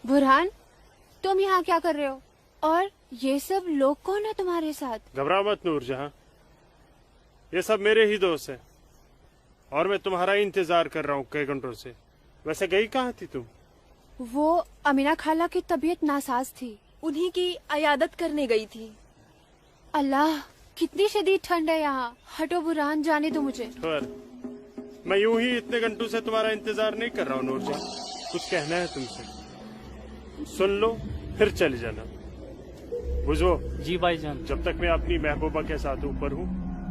बुरहान, तुम यहाँ क्या कर रहे हो? और ये सब लोग कौन है तुम्हारे साथ? घबरा मत नूरजहां, ये सब मेरे ही दोस्त हैं और मैं तुम्हारा ही इंतजार कर रहा हूँ कई घंटों से। वैसे गई कहाँ थी तुम? वो अमीना खाला की तबीयत नासाज थी, उन्हीं की अयादत करने गई थी। अल्लाह, कितनी शदीद ठंड है यहाँ। हटो बुरहान, जाने दो मुझे। पर मैं यूं ही इतने घंटों से तुम्हारा इंतजार नहीं कर रहा हूँ नूरजहां, कुछ कहना है तुमसे, सुन लो फिर चले जाना। बुझो जी भाईजान। जब तक मैं अपनी महबूबा के साथ ऊपर हूँ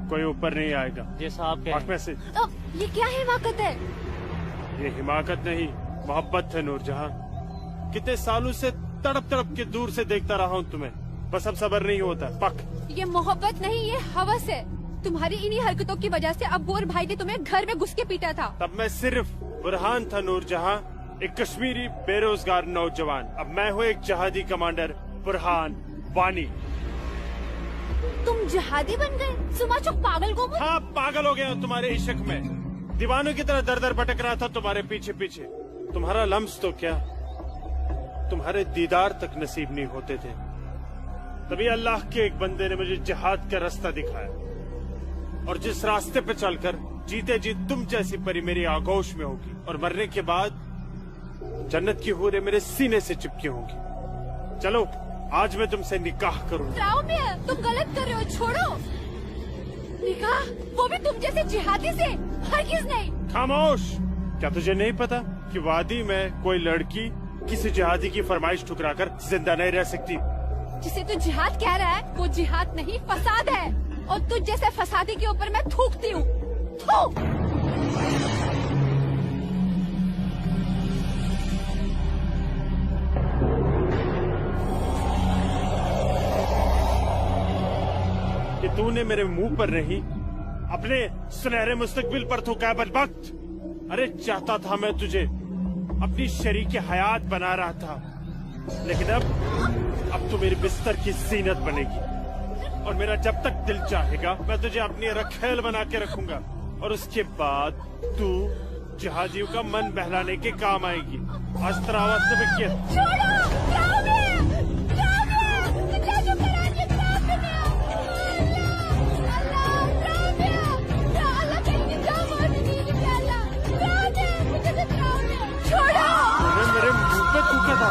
कोई ऊपर नहीं आएगा। जैसा आप कहें। में से ये क्या हिमाकत है? ये हिमाकत नहीं, मोहब्बत है नूरजहां। कितने सालों से तड़प तड़प के दूर से देखता रहा हूँ तुम्हें, बस अब सब्र नहीं होता। पक ये मोहब्बत नहीं, ये हवस है। तुम्हारी इन्हीं हरकतों की वजह से अब्बू और भाई ने तुम्हें घर में घुस के पीटा था। तब मैं सिर्फ बुरहान था नूरजहां, एक कश्मीरी बेरोजगार नौजवान। अब मैं हूँ एक जहादी कमांडर बुरहान वानी। तुम जहादी बन गए? सुमाचुक पागल को। हाँ, पागल हो गया तुम्हारे इश्क में, दीवानों की तरह दर दर भटक रहा था तुम्हारे पीछे पीछे। तुम्हारा लम्स तो क्या, तुम्हारे दीदार तक नसीब नहीं होते थे। तभी अल्लाह के एक बंदे ने मुझे जिहाद का रास्ता दिखाया, और जिस रास्ते पे चलकर जीते जी तुम जैसी परी मेरी आगोश में होगी, और मरने के बाद जन्नत की हूरें मेरे सीने से चिपकी होंगी। चलो आज मैं तुमसे निकाह करूंगा। तुम गलत कर रहे हो, छोड़ो। निकाह? वो भी तुम जैसे जिहादी से? हरगिज़ नहीं। खामोश, क्या तुझे नहीं पता कि वादी में कोई लड़की किसी जिहादी की फरमाइश ठुकराकर जिंदा नहीं रह सकती? जिसे तू जिहाद कह रहा है वो जिहाद नहीं, फसाद है। और तुझ जैसे फसादी के ऊपर मैं थूकती हूँ। कि तूने मेरे मुंह पर नहीं, अपने सुनहरे मुस्तकबिल पर थूका बदबख्त। अरे चाहता था मैं तुझे अपनी शरीक हयात बना रहा था, लेकिन अब तू मेरे बिस्तर की जीनत बनेगी। और मेरा जब तक दिल चाहेगा मैं तुझे अपनी रखेल बना के रखूंगा, और उसके बाद तू जहाजियों का मन बहलाने के काम आएगी। आज तेरा आवाज से मेरे मुंह पे थूका था।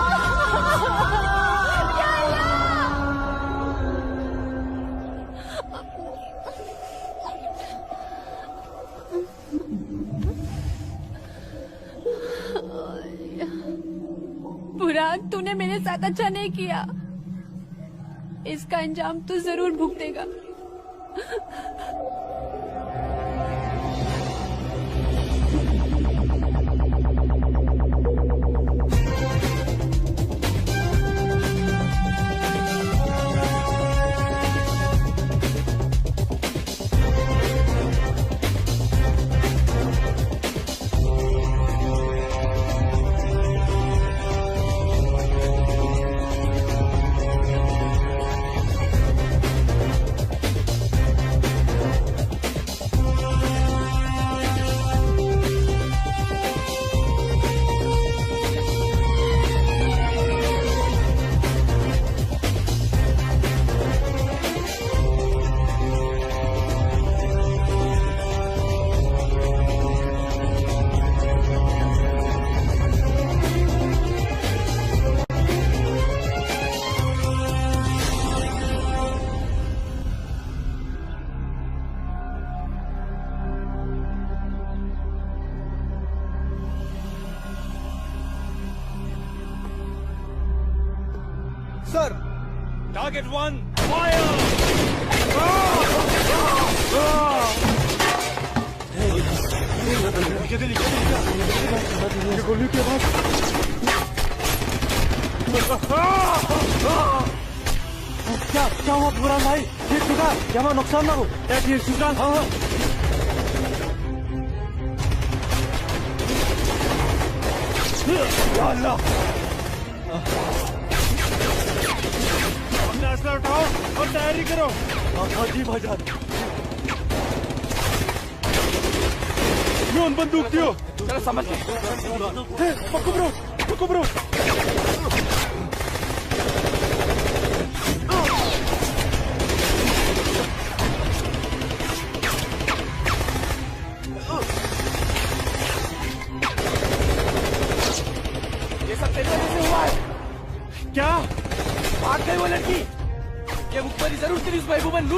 बुरहान, तूने मेरे साथ अच्छा नहीं किया। इसका अंजाम तू जरूर भुगतेगा। Sir, target 1 fire. गोली के बाद क्या हुआ बुरहान भाई? ठीक ठुका, यहाँ नुकसान ना हो। ठीक ठुका। हाँ अल्लाह, अपना असला उठाओ और तैयारी करो। हाँ जी भाईजान। बंदूक दियो। चलो समझ गए। पकड़ो।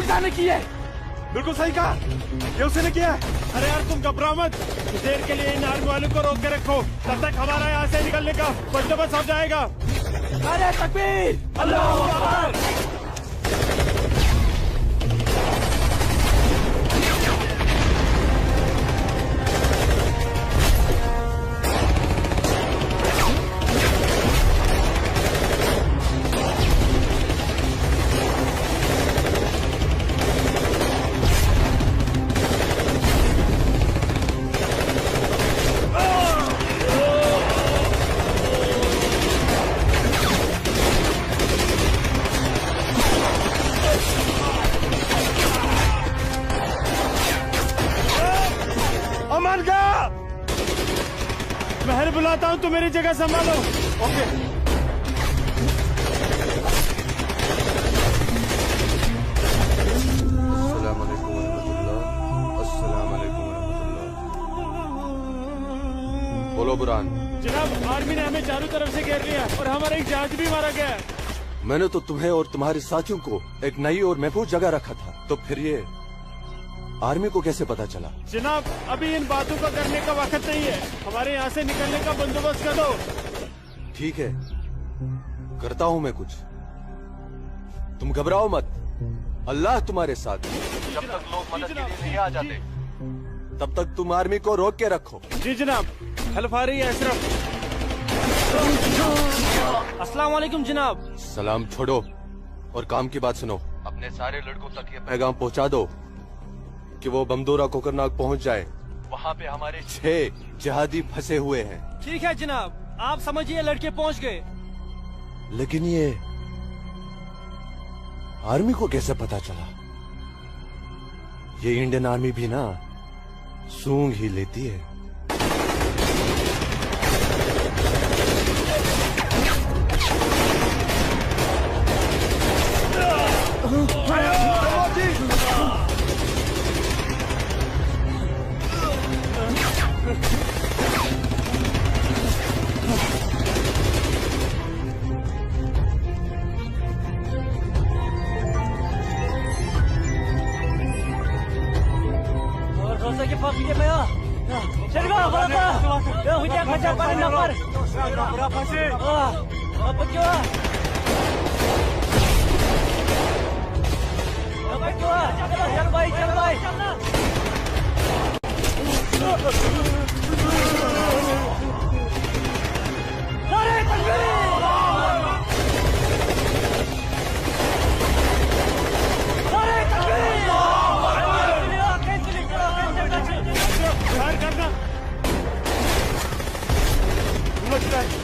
मुर्दा ने की है। बिल्कुल सही कहा, ये उसने किया है। अरे यार तुम घबराओ मत, कुछ देर के लिए इन आर्मी वालों को रोक के रखो, तब तक हमारा यहाँ से निकलने का बंदोबस्त हो जाएगा। अरे तकबीर, अल्लाहू अकबर। महल बुलाता हूँ, तुम मेरी जगह संभालो। ओके। अस्सलाम वालेकुम रहमतुल्लाह। अस्सलाम वालेकुम रहमतुल्लाह। बोलो बुरहान। जनाब, आर्मी ने हमें चारों तरफ से घेर लिया और हमारा एक जहाज भी मारा गया है। मैंने तो तुम्हें और तुम्हारे साथियों को एक नई और महफूज जगह रखा था, तो फिर ये आर्मी को कैसे पता चला? जनाब, अभी इन बातों का करने का वक्त नहीं है, हमारे यहाँ से निकलने का बंदोबस्त कर दो। ठीक है, करता हूँ मैं कुछ। तुम घबराओ मत, अल्लाह तुम्हारे साथ है। जब तक लोग मदद के लिए नहीं आ जाते, तब तक तुम आर्मी को रोक के रखो। जी जनाब। हेल्प आ रही है अशरफ। अस्सलाम वालेकुम जनाब। सलाम छोड़ो और काम की बात सुनो। अपने सारे लड़कों तक ये पैगाम पहुंचा दो कि वो बमदोरा कोकरनाग पहुंच जाए। वहाँ पे हमारे 6 जिहादी फंसे हुए हैं। ठीक है जनाब, आप समझिए लड़के पहुंच गए। लेकिन ये आर्मी को कैसे पता चला? ये इंडियन आर्मी भी ना सूंघ ही लेती है।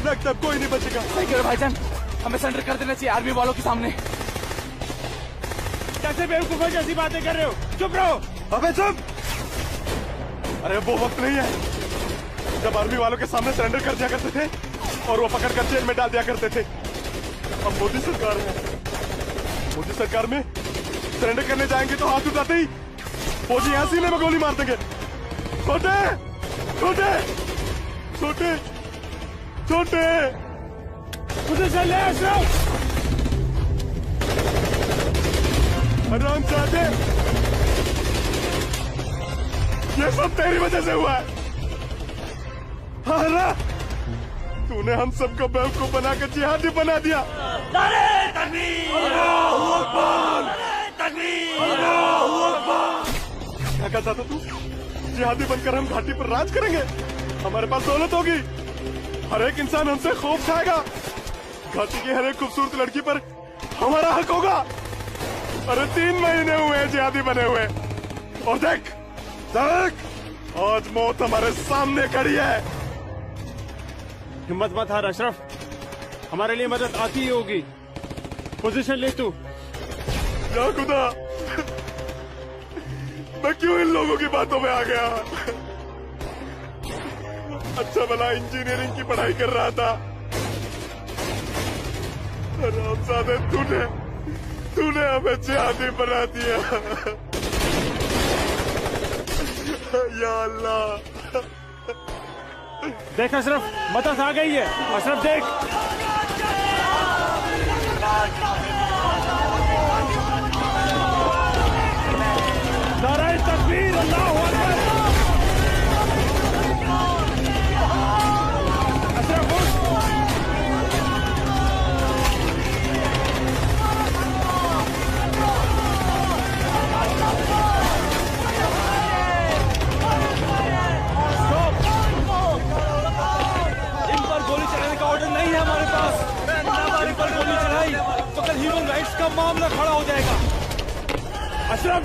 लगता कोई नहीं बचेगा। सही करो भाईजान, हमें सरेंडर कर देना चाहिए आर्मी वालों के सामने। कैसे बेवकूफों जैसी बातें कर रहे हो? चुप रहो। अबे चुप! अरे वो वक्त नहीं है जब आर्मी वालों के सामने सरेंडर कर दिया करते थे और वो पकड़ कर जेल में डाल दिया करते थे। अब मोदी सरकार है, मोदी सरकार में सरेंडर करने जाएंगे तो हाथ उठाते ही फौजी यहाँ सीने में गोली मार देंगे। छोटे छोटे छोटे छोटे मुझे चल अशरफ। आराम से, ये सब तेरी वजह से हुआ है। हाँ ना, तूने हम सबको बेवकूफ बना कर जिहादी बना दिया। नारे तकबीर! अल्लाहू अकबर! तकबीर! अल्लाहू अकबर! क्या कहता था तू? जिहादी बनकर हम घाटी पर राज करेंगे, हमारे पास दौलत होगी, हर एक इंसान हमसे खौफ खाएगा, घाटी की हर एक खूबसूरत लड़की पर हमारा हक होगा। अरे 3 महीने हुए हैं जिहादी बने हुए, और देख देख आज मौत हमारे सामने खड़ी है। हिम्मत मत हार अशरफ, हमारे लिए मदद आती ही होगी। पोजीशन ले तू। या खुदा, मैं क्यों इन लोगों की बातों में आ गया? अच्छा भला इंजीनियरिंग की पढ़ाई कर रहा था। हरामजादे, तूने हमें जिहादी बना दिया। या अल्लाह। देख अशरफ, मदद आ गई है। अशरफ देख।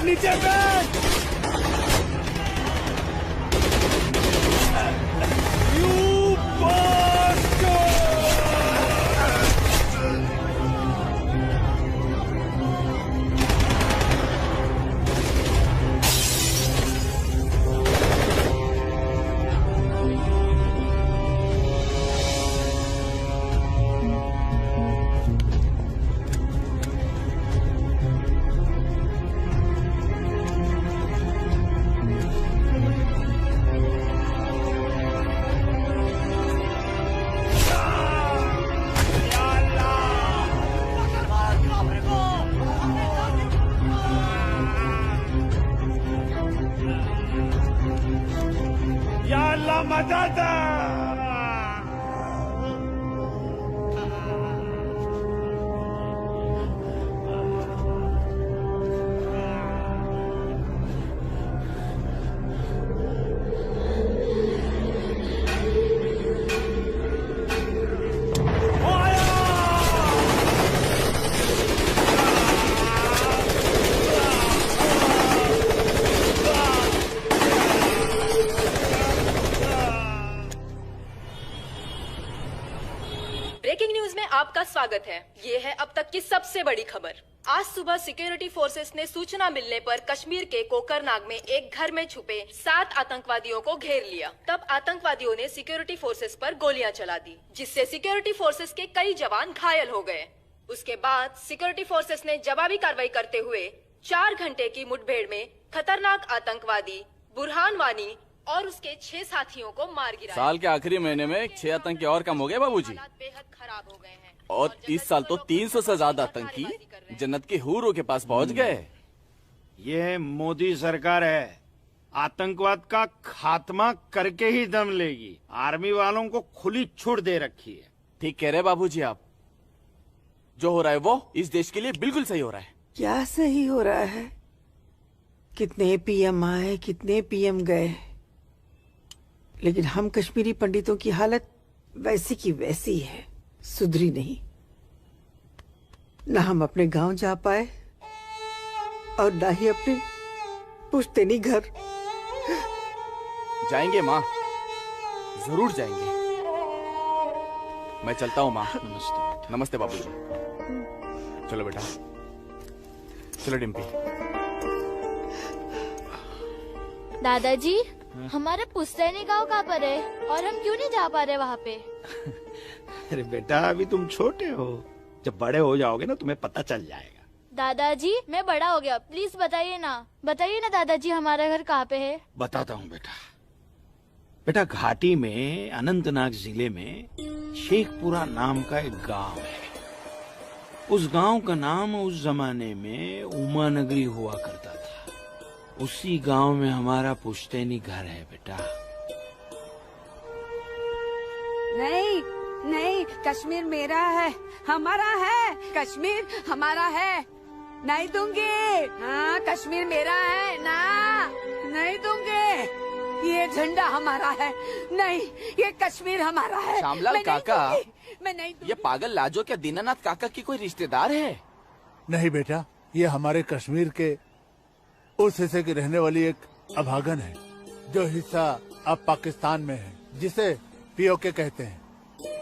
नीचे बैठ। ब्रेकिंग न्यूज में आपका स्वागत है। ये है अब तक की सबसे बड़ी खबर। आज सुबह सिक्योरिटी फोर्सेस ने सूचना मिलने पर कश्मीर के कोकरनाग में एक घर में छुपे 7 आतंकवादियों को घेर लिया। तब आतंकवादियों ने सिक्योरिटी फोर्सेस पर गोलियां चला दी, जिससे सिक्योरिटी फोर्सेस के कई जवान घायल हो गए। उसके बाद सिक्योरिटी फोर्सेस ने जवाबी कार्रवाई करते हुए 4 घंटे की मुठभेड़ में खतरनाक आतंकवादी बुरहान वानी और उसके 6 साथियों को मार गिराया। साल के आखिरी महीने में 6 आतंकी और कम हो गए बाबूजी। हालात बेहद खराब हो गए हैं और इस साल तो 300 से ज्यादा आतंकी जन्नत के हूरों के पास पहुंच गए। ये मोदी सरकार है, आतंकवाद का खात्मा करके ही दम लेगी। आर्मी वालों को खुली छूट दे रखी है। ठीक कह रहे बाबूजी आप। जो हो रहा है वो इस देश के लिए बिल्कुल सही हो रहा है। क्या सही हो रहा है? कितने पीएम आए, कितने पीएम गए, लेकिन हम कश्मीरी पंडितों की हालत वैसी की वैसी है, सुधरी नहीं। न हम अपने गांव जा पाए और न ही अपने पुश्तैनी घर। जाएंगे माँ, जरूर जाएंगे। मैं चलता हूँ माँ। नमस्ते। नमस्ते बाबूजी। चलो बेटा, चलो डिम्पी। दादाजी, हमारा पुश्तैनी गांव कहाँ पर है और हम क्यों नहीं जा पा रहे वहाँ पे? अरे बेटा, अभी तुम छोटे हो, जब बड़े हो जाओगे ना तुम्हें पता चल जाएगा। दादाजी, मैं बड़ा हो गया, प्लीज बताइए ना दादाजी, हमारा घर कहाँ पे है? बताता हूँ बेटा। बेटा, घाटी में अनंतनाग जिले में शेखपुरा नाम का एक गांव है। उस गांव का नाम उस जमाने में उमा नगरी हुआ करता था। उसी गांव में हमारा पुश्तैनी घर है बेटा। नहीं नहीं, कश्मीर मेरा है, हमारा है। कश्मीर हमारा है, नहीं दूंगी। हाँ, कश्मीर मेरा है ना, नहीं दूंगी। ये झंडा हमारा है, नहीं, ये कश्मीर हमारा है। श्यामलाल काका, मैं नहीं दूंगी। ये पागल लाजो क्या दीनानाथ काका की कोई रिश्तेदार है? नहीं बेटा, ये हमारे कश्मीर के उस हिस्से की रहने वाली एक अभागन है, जो हिस्सा अब पाकिस्तान में है, जिसे पीओके कहते हैं।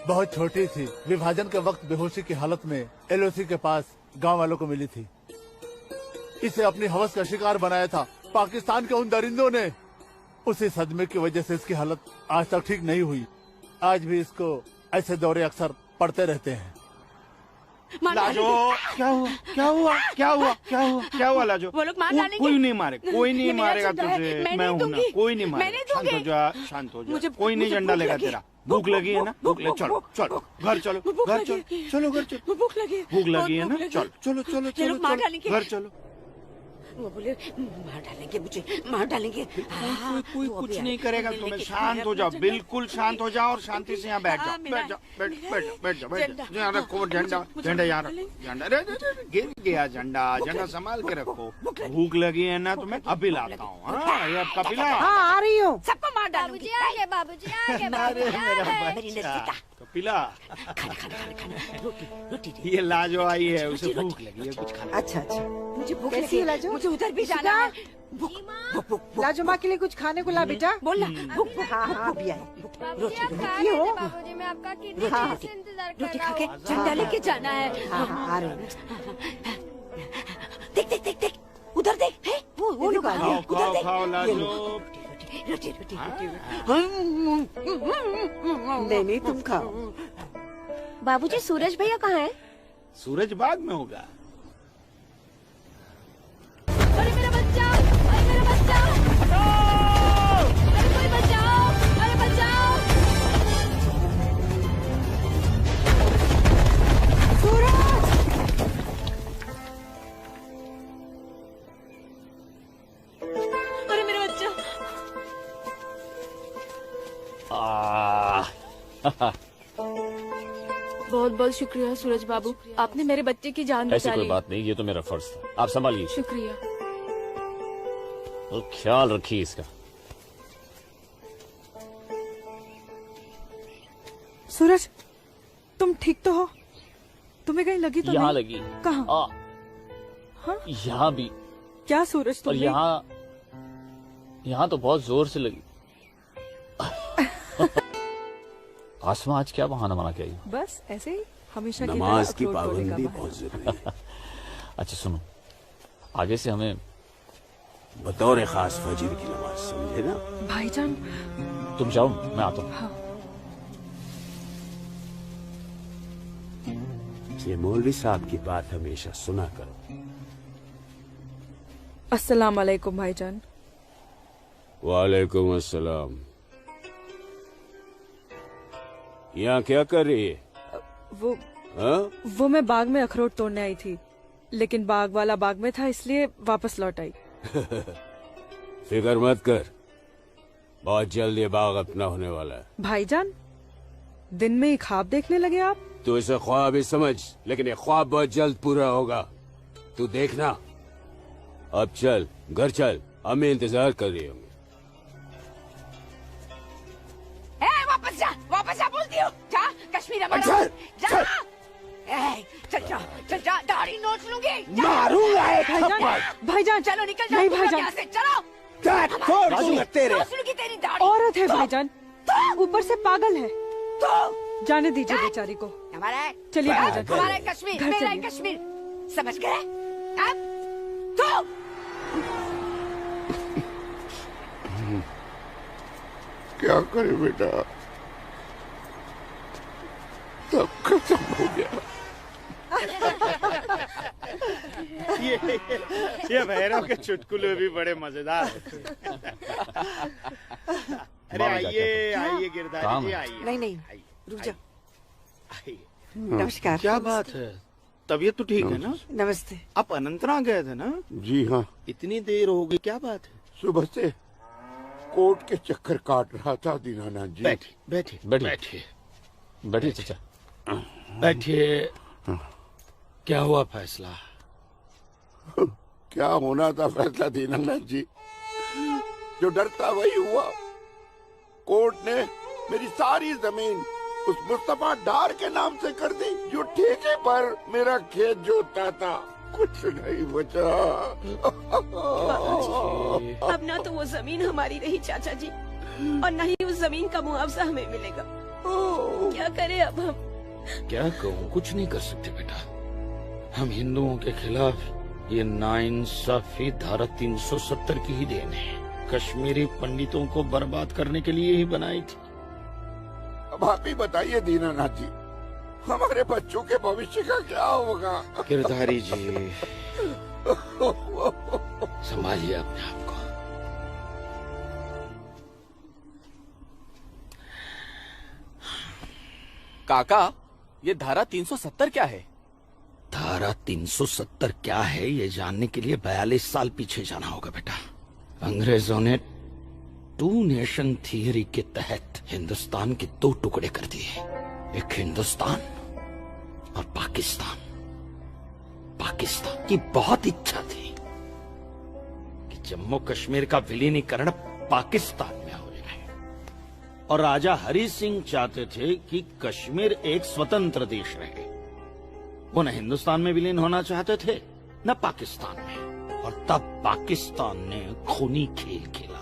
बहुत छोटी थी, विभाजन के वक्त बेहोशी की हालत में एलओसी के पास गांव वालों को मिली थी। इसे अपनी हवस का शिकार बनाया था पाकिस्तान के उन दरिंदों ने। उसी सदमे की वजह से इसकी हालत आज तक ठीक नहीं हुई। आज भी इसको ऐसे दौरे अक्सर पड़ते रहते हैं। लाजो, क्या हुआ क्या हुआ क्या हुआ क्या हुआ क्या हुआ लाजो? वो लोग मार डालेंगे। कोई नहीं मारे, कोई नहीं ये मेरा मारेगा झंडा है, तुझे। मैं हूं नहीं ना, दूंगी। कोई नहीं मैं मारेगा। नहीं शांत हो दूंगी। जा, शांत हो जा। कोई नहीं मुझे झंडा भूख लेगा लगी। तेरा। भूख लगी है ना, भूख ले, चलो चलो घर चलो, घर चलो, चलो घर चलो। भूख लगी, भूख लगी है ना, बहुत चलो चलो चलो ये चलो लोग मार चलो, डालेंगे। घर चलो। वो बोले मार डालेंगे, मुझे मार डालेंगे। हाँ, कोई वो कुछ अभी नहीं आए, करेगा मिलने तुम्हें। के- शांत हो जाओ, झंडा- बिल्कुल शांत हो जाओ और शांति से यहाँ बैठ जाओ। हाँ, बैठ मेरा- जाओ, बैठ मेरा बैठ जाओ, बैठ जाओ, बैठ झंडा। जाओ। यहाँ रखो झंडा, मुझे झंडा यहाँ भूख रखो। झंडा अरे गिर गया झंडा। झंडा संभाल के रखो। भूख लगी है ना तुम्हें? अब पिलाता हूँ। हाँ, ये अब का पिला। हाँ, आ रही हूँ। सबको मार डालूंगी। बाबूजी आ गए, बाबूजी आ गए। मेरी नजदीका कपिला, खाना खाना खाना खाना रोटी रोटी ये लाजो आई है, उसे भूख लगी है, कुछ खाना। अच्छा अच्छा मुझे भूख कैसी लगी है लाजो? मुझे उधर भी जाना है। लाजो माँ के लिए कुछ खाने को ला बेटा। बोल ना भूख भूख हाँ हाँ अभी आई रोटी रोटी हो बाबूजी मैं आपका कितने हाँ, देर से इंतजार कर रोटी रहा खा के हूँ। झंडा लेके जाना है। हाँ हाँ आ रही हूँ। देख देख देख देख उधर देख है वो लोग आ रहे हैं खाओ उधर खाओ देख खाओ ये लाजो। लो, रोटी रोटी रोटी नहीं नहीं तुम खाओ। बाबूजी सूरज भैया कहाँ है? सूरज बाग में होगा। अरे मेरा बच्चा, अरे मेरा बच्चा, अरे कोई बचाओ, अरे बचाओ। अरे मेरा बच्चा। बहुत बहुत शुक्रिया सूरज बाबू, आपने मेरे बच्चे की जान ऐसी बचा कोई ली। बात नहीं, ये तो मेरा फर्ज था। आप संभालिए शुक्रिया। और ख्याल रखिए इसका। सूरज तुम ठीक तो हो? तुम्हें कहीं लगी तो यहाँ नहीं? लगी। कहाँ? हाँ? यहाँ भी। क्या सूरज और तुमने? यहाँ तो बहुत जोर से लगी। आसमां आज क्या बहाना बना के आई? बस ऐसे ही हमेशा की नमाज तरह की अखरोट तोड़ने का पाबंदी बहाना। बहुत जरूरी है। अच्छा सुनो, आगे से हमें बतौर खास फजर की नमाज, समझे ना? भाईजान तुम जाओ, मैं आता हूँ। हाँ। ये मौलवी साहब की बात हमेशा सुना करो। अस्सलाम वालेकुम भाईजान। वालेकुम अस्सलाम। यहाँ क्या कर रही है? वो मैं बाग में अखरोट तोड़ने आई थी, लेकिन बाग वाला बाग में था इसलिए वापस लौट आई। फिक्र मत कर, बहुत जल्द ये बाग अपना होने वाला है। भाईजान दिन में ही ख्वाब देखने लगे आप? तू इसे ख्वाब ही समझ, लेकिन ये ख्वाब बहुत जल्द पूरा होगा, तू देखना। अब चल घर चल, हमें इंतजार कर रही होंगे। वापस जा बोलती हूँ। जा कश्मीर में चल, जा। चल जा दाढ़ी नोच लूंगी। मारूंगा एक भाईजान भाईजान चलो निकल नहीं जाओ भाईजान, यहाँ से, चलो। छोड़ दूंगा तेरे। नोच लूंगी तेरी दाढ़ी। औरत है भाईजान, ऊपर से पागल है। तो जाने दीजिए बेचारी को। हमारा है, चलिए भाईजान, हमारा है कश्मीर, घर मेरा है चलिए। कश्मीर, समझ गए? अब तो क्या करे बेटा, सब खत्म हो गया। ये भैरव के चुटकुले भी बड़े मजेदार हैं। अरे आइए आइए गिरधारी जी आइए। नहीं नहीं रुक जा। आइए। नमस्कार। क्या बात है, तबीयत तो ठीक है ना? नमस्ते। आप अनंतनाग गए थे ना? जी हाँ, इतनी देर हो गई, क्या बात है? सुबह से कोर्ट के चक्कर काट रहा था दीनानाथ जी। बैठिए बैठिए बैठिए बैठिए चाचा। बैठिए। क्या हुआ फैसला? क्या होना था फैसला दीनानाथ जी, जो डर था वही हुआ। कोर्ट ने मेरी सारी जमीन उस मुस्तफा डार के नाम से कर दी, जो ठेके पर मेरा खेत जोतता था। कुछ नहीं बचा। अब ना तो वो जमीन हमारी रही चाचा जी, और न ही उस जमीन का मुआवजा हमें मिलेगा। क्या करें अब हम? क्या कहूँ, कुछ नहीं कर सकते बेटा। हम हिंदुओं के खिलाफ ये नाइंसाफी धारा 370 की ही देन है। कश्मीरी पंडितों को बर्बाद करने के लिए ही बनाई थी। अब आप ही बताइए दीनानाथ जी, हमारे बच्चों के भविष्य का क्या होगा? गिरधारी जी संभालिए अपने आप को। काका, ये धारा 370 क्या है? धारा 370 क्या है, ये जानने के लिए 42 साल पीछे जाना होगा बेटा। अंग्रेजों ने टू नेशन थियरी के तहत हिंदुस्तान के दो टुकड़े कर दिए, एक हिंदुस्तान और पाकिस्तान। पाकिस्तान की बहुत इच्छा थी कि जम्मू कश्मीर का विलीनीकरण पाकिस्तान में हो जाए, और राजा हरि सिंह चाहते थे कि कश्मीर एक स्वतंत्र देश रहे। वो न हिंदुस्तान में विलीन होना चाहते थे न पाकिस्तान में। और तब पाकिस्तान ने खूनी खेल खेला।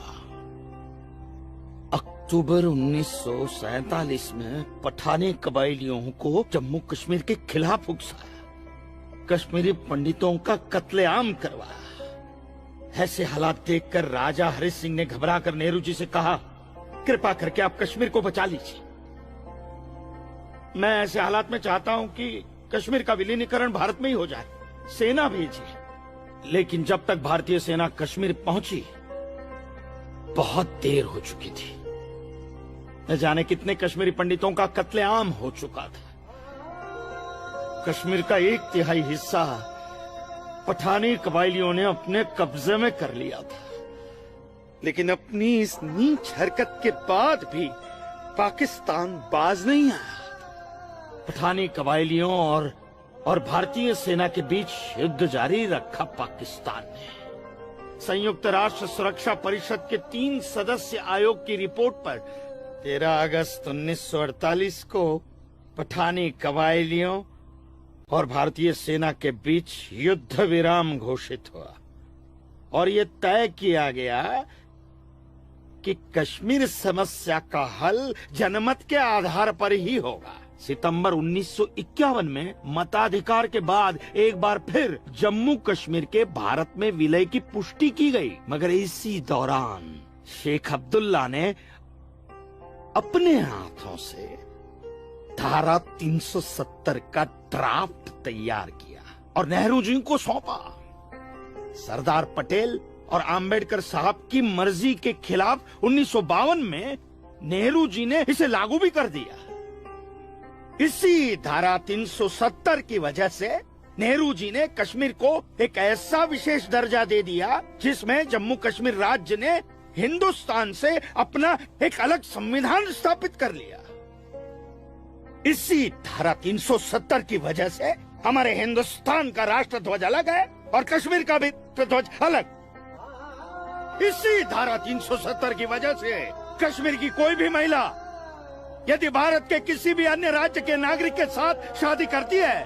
अक्टूबर 1947 में पठानी कबायलियों को जम्मू कश्मीर के खिलाफ उकसाया, कश्मीरी पंडितों का कत्लेआम करवाया। ऐसे हालात देखकर राजा हरि सिंह ने घबराकर नेहरू जी से कहा, कृपा करके आप कश्मीर को बचा लीजिए। मैं ऐसे हालात में चाहता हूं कि कश्मीर का विलीनीकरण भारत में ही हो जाए, सेना भेजिए। लेकिन जब तक भारतीय सेना कश्मीर पहुंची बहुत देर हो चुकी थी। न जाने कितने कश्मीरी पंडितों का कत्लेआम हो चुका था। कश्मीर का 1/3 हिस्सा पठानी कबायलियों ने अपने कब्जे में कर लिया था। लेकिन अपनी इस नीच हरकत के बाद भी पाकिस्तान बाज नहीं आया। पठानी कबायलियों और भारतीय सेना के बीच युद्ध जारी रखा पाकिस्तान ने। संयुक्त राष्ट्र सुरक्षा परिषद के 3 सदस्य आयोग की रिपोर्ट पर 13 अगस्त 1948 को पठानी कबायलियों और भारतीय सेना के बीच युद्ध विराम घोषित हुआ और ये तय किया गया कि कश्मीर समस्या का हल जनमत के आधार पर ही होगा। सितंबर 1951 में मताधिकार के बाद एक बार फिर जम्मू कश्मीर के भारत में विलय की पुष्टि की गई। मगर इसी दौरान शेख अब्दुल्ला ने अपने हाथों से धारा 370 का ड्राफ्ट तैयार किया और नेहरू जी को सौंपा। सरदार पटेल और आम्बेडकर साहब की मर्जी के खिलाफ 1952 में नेहरू जी ने इसे लागू भी कर दिया। इसी धारा 370 की वजह से नेहरू जी ने कश्मीर को एक ऐसा विशेष दर्जा दे दिया जिसमें जम्मू कश्मीर राज्य ने हिंदुस्तान से अपना एक अलग संविधान स्थापित कर लिया। इसी धारा 370 की वजह से हमारे हिंदुस्तान का राष्ट्र ध्वज अलग है और कश्मीर का भी ध्वज अलग। इसी धारा 370 की वजह से कश्मीर की कोई भी महिला यदि भारत के किसी भी अन्य राज्य के नागरिक के साथ शादी करती है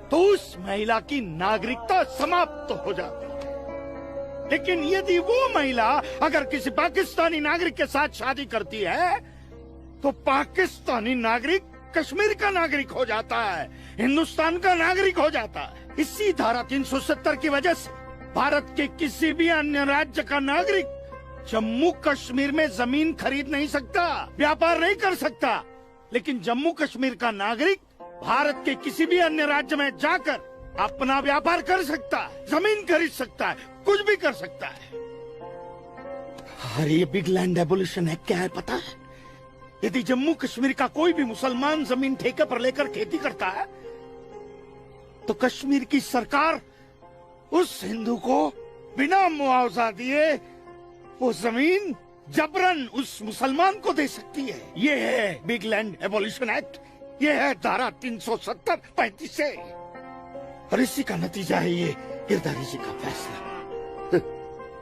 तो उस महिला की नागरिकता समाप्त हो जाती है। लेकिन यदि वो महिला अगर किसी पाकिस्तानी नागरिक के साथ शादी करती है तो पाकिस्तानी नागरिक कश्मीर का नागरिक हो जाता है, हिंदुस्तान का नागरिक हो जाता है। इसी धारा 370 की वजह से भारत के किसी भी अन्य राज्य का नागरिक जम्मू कश्मीर में जमीन खरीद नहीं सकता, व्यापार नहीं कर सकता। लेकिन जम्मू कश्मीर का नागरिक भारत के किसी भी अन्य राज्य में जाकर अपना व्यापार कर सकता है, जमीन खरीद सकता है, कुछ भी कर सकता है। अरे ये बिग लैंड एबोल्यूशन है, क्या है पता है? यदि जम्मू कश्मीर का कोई भी मुसलमान जमीन ठेके पर लेकर खेती करता है तो कश्मीर की सरकार उस हिंदू को बिना मुआवजा दिए वो जमीन जबरन उस मुसलमान को दे सकती है। ये है बिग लैंड एबोल्यूशन एक्ट, ये है धारा 370-35 से। और इसी का नतीजा है ये गिरधारी जी का फैसला।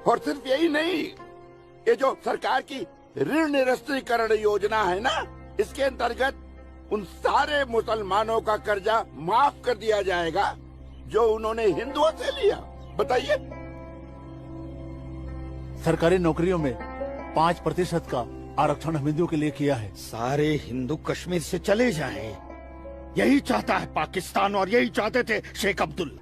और सिर्फ यही नहीं, ये जो सरकार की ऋण निरस्तीकरण योजना है ना, इसके अंतर्गत उन सारे मुसलमानों का कर्जा माफ कर दिया जाएगा जो उन्होंने हिंदुओं से लिया। बताइए। सरकारी नौकरियों में 5% का आरक्षण हम हिंदुओं के लिए किया है। सारे हिंदू कश्मीर से चले जाएं, यही चाहता है पाकिस्तान और यही चाहते थे शेख अब्दुल।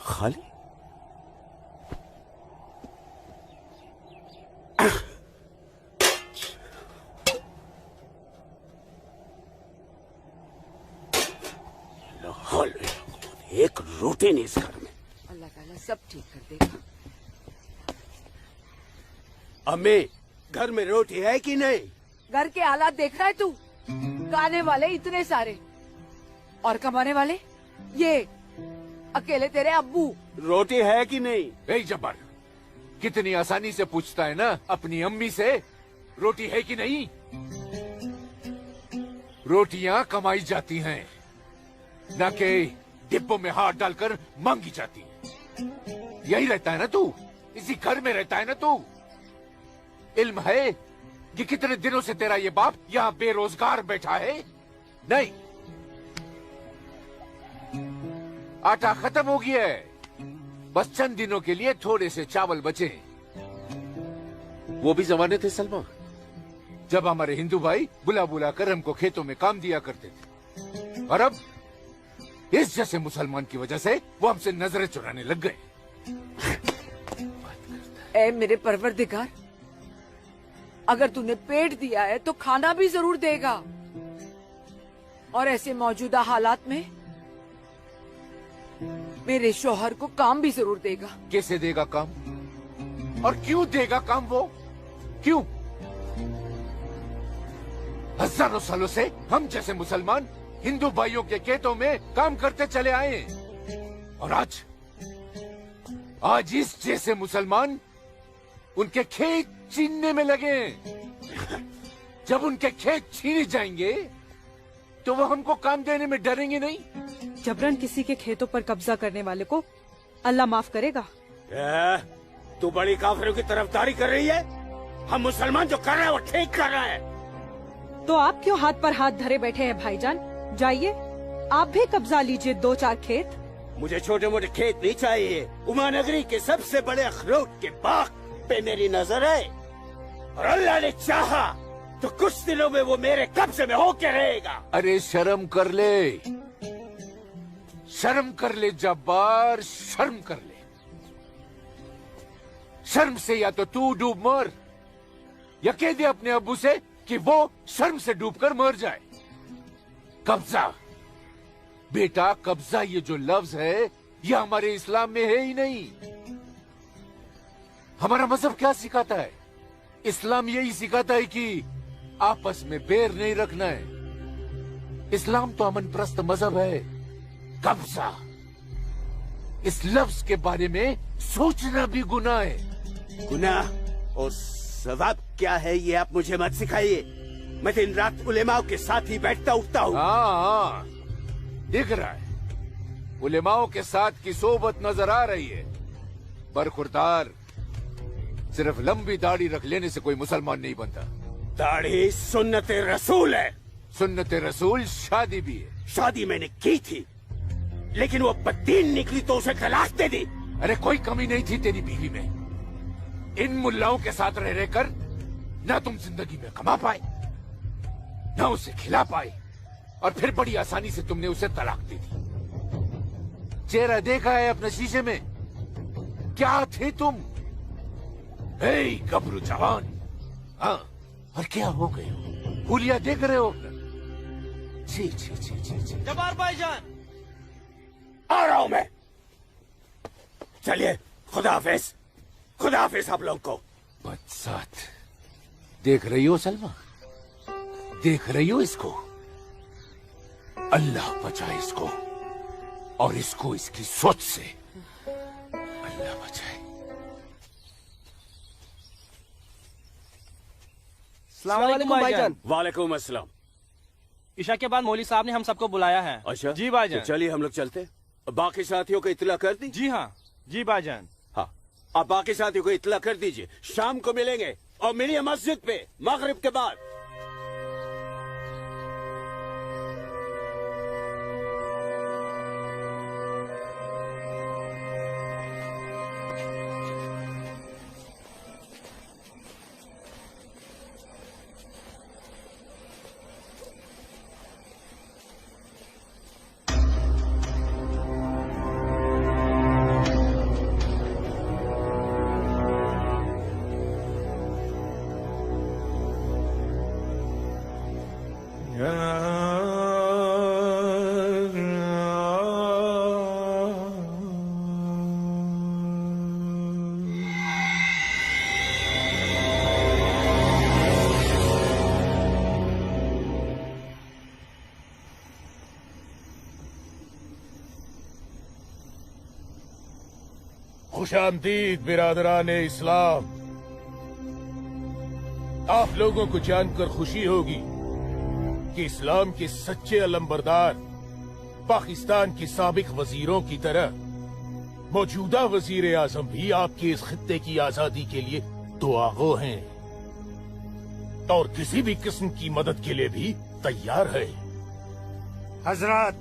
खाली एक रोटी नहीं इस घर में। अल्लाह ताला सब ठीक कर देगा। अम्मी, घर में रोटी है कि नहीं? घर के हालात देख रहा है तू? खाने वाले इतने सारे और कमाने वाले ये अकेले तेरे अब्बू। रोटी है कि नहीं? ए जब्बार, कितनी आसानी से पूछता है ना अपनी अम्मी से, रोटी है कि नहीं। रोटियां कमाई जाती हैं, न कि डिब्बों में हाथ डालकर मांगी जाती हैं। यही रहता है ना तू, इसी घर में रहता है ना तू। इल्म है कि कितने दिनों से तेरा ये बाप यहाँ बेरोजगार बैठा है? नहीं, आटा खत्म हो गया है, बस चंद दिनों के लिए थोड़े से चावल बचे। वो भी जमाने थे सलमा, जब हमारे हिंदू भाई बुला बुला कर हमको खेतों में काम दिया करते थे, और अब इस जैसे मुसलमान की वजह से वो हमसे नजरें चुराने लग गए। ए मेरे परवरदिगार, अगर तूने पेट दिया है तो खाना भी जरूर देगा, और ऐसे मौजूदा हालात में मेरे शौहर को काम भी जरूर देगा। कैसे देगा काम, और क्यों देगा काम? वो क्यों? हजारों सालों से हम जैसे मुसलमान हिंदू भाइयों के खेतों में काम करते चले आए हैं, और आज इस जैसे मुसलमान उनके खेत छीनने में लगे हैं। जब उनके खेत छीने जाएंगे तो वो हमको काम देने में डरेंगे नहीं। जबरन किसी के खेतों पर कब्जा करने वाले को अल्लाह माफ करेगा। तू बड़ी काफिरों की तरफदारी कर रही है? हम मुसलमान जो कर रहे हैं वो ठीक कर रहे हैं। तो आप क्यों हाथ पर हाथ धरे बैठे हैं भाईजान? जाइए आप भी कब्जा लीजिए 2-4 खेत। मुझे छोटे मोटे खेत नहीं चाहिए, उमानगरी के सबसे बड़े अखरोट के बाग पे मेरी नजर है, और अल्लाह ने चाहा तो कुछ दिनों में वो मेरे कब्जे में होके रहेगा। अरे शर्म कर ले, शर्म कर ले जब्बार, शर्म कर ले। शर्म से या तो तू डूब मर, या कह दे अपने अब्बू से कि वो शर्म से डूबकर मर जाए। कब्जा बेटा, कब्जा ये जो लफ्ज है ये हमारे इस्लाम में है ही नहीं। हमारा मजहब क्या सिखाता है? इस्लाम यही सिखाता है कि आपस में बैर नहीं रखना है। इस्लाम तो अमन प्रस्त मजहब है। कब्जा, इस लफ्ज के बारे में सोचना भी गुनाह है। गुनाह और सवाब क्या है ये आप मुझे मत सिखाइए। मैं दिन रात उलेमाओं के साथ ही बैठता उठता हूँ। हाँ, दिख रहा है उलेमाओं के साथ की सोबत नजर आ रही है। बरखुरदार, सिर्फ लंबी दाढ़ी रख लेने से कोई मुसलमान नहीं बनता। दाढ़ी सुन्नत रसूल है। सुन्नत रसूल शादी भी है। शादी मैंने की थी, लेकिन वो बददीन निकली तो उसे तलाक दे दी। अरे कोई कमी नहीं थी तेरी बीवी में। इन मुल्लाओं के साथ रह रहकर ना तुम जिंदगी में कमा पाए, ना उसे खिला पाए, और फिर बड़ी आसानी से तुमने उसे तलाक दे दी। चेहरा देखा है अपने शीशे में? क्या थे तुम? हे गबरू जवान, हाँ, और क्या हो गए हो? हुलिया देख रहे हो? जी जी जी जी जी। जब्बार भाईजान, आ रहा हूं मैं। चलिए, खुदा हाफिज, खुदा हाफिज आप लोग को। बदसात, देख रही हो सलमा? देख रही हो इसको? अल्लाह बचाए इसको, और इसको इसकी सोच से। अल्लाह बचाए। अस्सलाम वालेकुम भाईजान। वालेकुम अस्सलाम। ईशा के बाद मौली साहब ने हम सबको बुलाया है। अच्छा जी भाईजान। तो चलिए हम लोग चलते। बाकी साथियों को इत्तला कर दी? जी हाँ, जी भाईजान। हाँ, आप बाकी साथियों को इत्तला कर दीजिए। शाम को मिलेंगे और मिलिए मस्जिद पे मगरिब के बाद। खुशामदीद बिरादरान इस्लाम। आप लोगों को जानकर खुशी होगी कि इस्लाम के सच्चे अलंबरदार पाकिस्तान के साबिक वजीरों की तरह मौजूदा वजीर आजम भी आपके इस खित्ते की आजादी के लिए दुआगो हैं और किसी भी किस्म की मदद के लिए भी तैयार है। हजरत,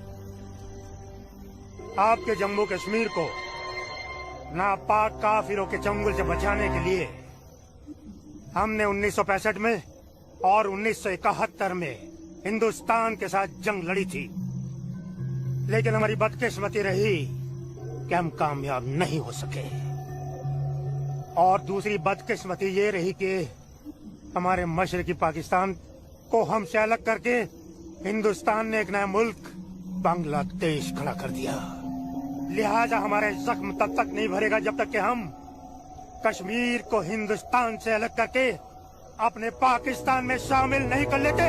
आपके जम्मू कश्मीर को नापाक काफिरों के चंगुल से बचाने के लिए हमने 1965 में और 1971 में हिंदुस्तान के साथ जंग लड़ी थी, लेकिन हमारी बदकिस्मती रही कि हम कामयाब नहीं हो सके। और दूसरी बदकिस्मती ये रही कि हमारे मशरकी पाकिस्तान को हमसे अलग करके हिंदुस्तान ने एक नया मुल्क बांग्लादेश खड़ा कर दिया। लिहाजा हमारे जख्म तब तक नहीं भरेगा जब तक कि हम कश्मीर को हिंदुस्तान से अलग करके अपने पाकिस्तान में शामिल नहीं कर लेते।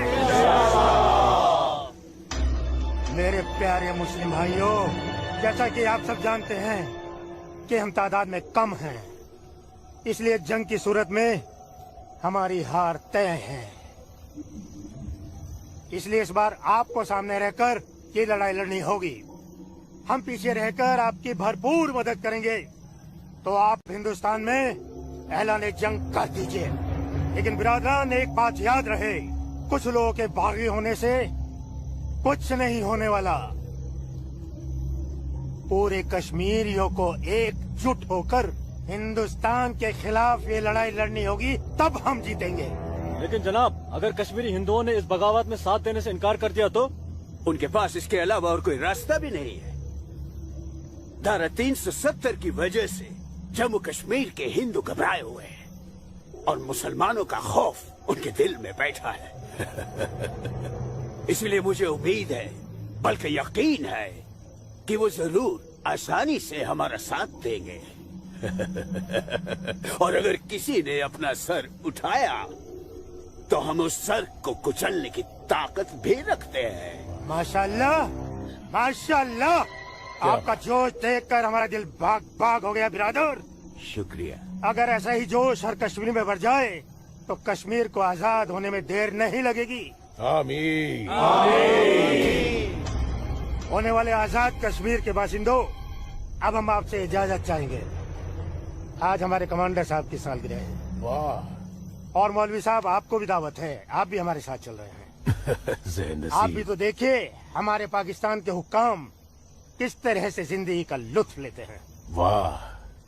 मेरे प्यारे मुस्लिम भाइयों, जैसा कि आप सब जानते हैं कि हम तादाद में कम हैं, इसलिए जंग की सूरत में हमारी हार तय है। इसलिए इस बार आपको सामने रहकर ये लड़ाई लड़नी होगी। हम पीछे रहकर आपकी भरपूर मदद करेंगे, तो आप हिंदुस्तान में ऐलान जंग कर दीजिए। लेकिन बिरादरान, एक बात याद रहे, कुछ लोगों के बागी होने से कुछ नहीं होने वाला। पूरे कश्मीरियों को एकजुट होकर हिंदुस्तान के खिलाफ ये लड़ाई लड़नी होगी, तब हम जीतेंगे। लेकिन जनाब, अगर कश्मीरी हिंदुओं ने इस बगावत में साथ देने से इनकार कर दिया तो? उनके पास इसके अलावा और कोई रास्ता भी नहीं है। धारा 370 की वजह से जम्मू कश्मीर के हिंदू घबराए हुए हैं और मुसलमानों का खौफ उनके दिल में बैठा है। इसलिए मुझे उम्मीद है, बल्कि यकीन है, कि वो जरूर आसानी से हमारा साथ देंगे। और अगर किसी ने अपना सर उठाया तो हम उस सर को कुचलने की ताकत भी रखते हैं। माशाल्लाह, माशाल्लाह, आपका जोश देखकर हमारा दिल भाग भाग हो गया बिरादर। शुक्रिया। अगर ऐसा ही जोश हर कश्मीरी में भर जाए तो कश्मीर को आजाद होने में देर नहीं लगेगी। आमीन। आमीन। होने वाले आजाद कश्मीर के बाशिंदों, अब हम आपसे इजाजत चाहेंगे। आज हमारे कमांडर साहब की सालगिरह है। वाह। और मौलवी साहब, आपको भी दावत है, आप भी हमारे साथ चल रहे हैं। आप भी तो देखिए हमारे पाकिस्तान के हुक्काम किस तरह से जिंदगी का लुत्फ लेते हैं। वाह।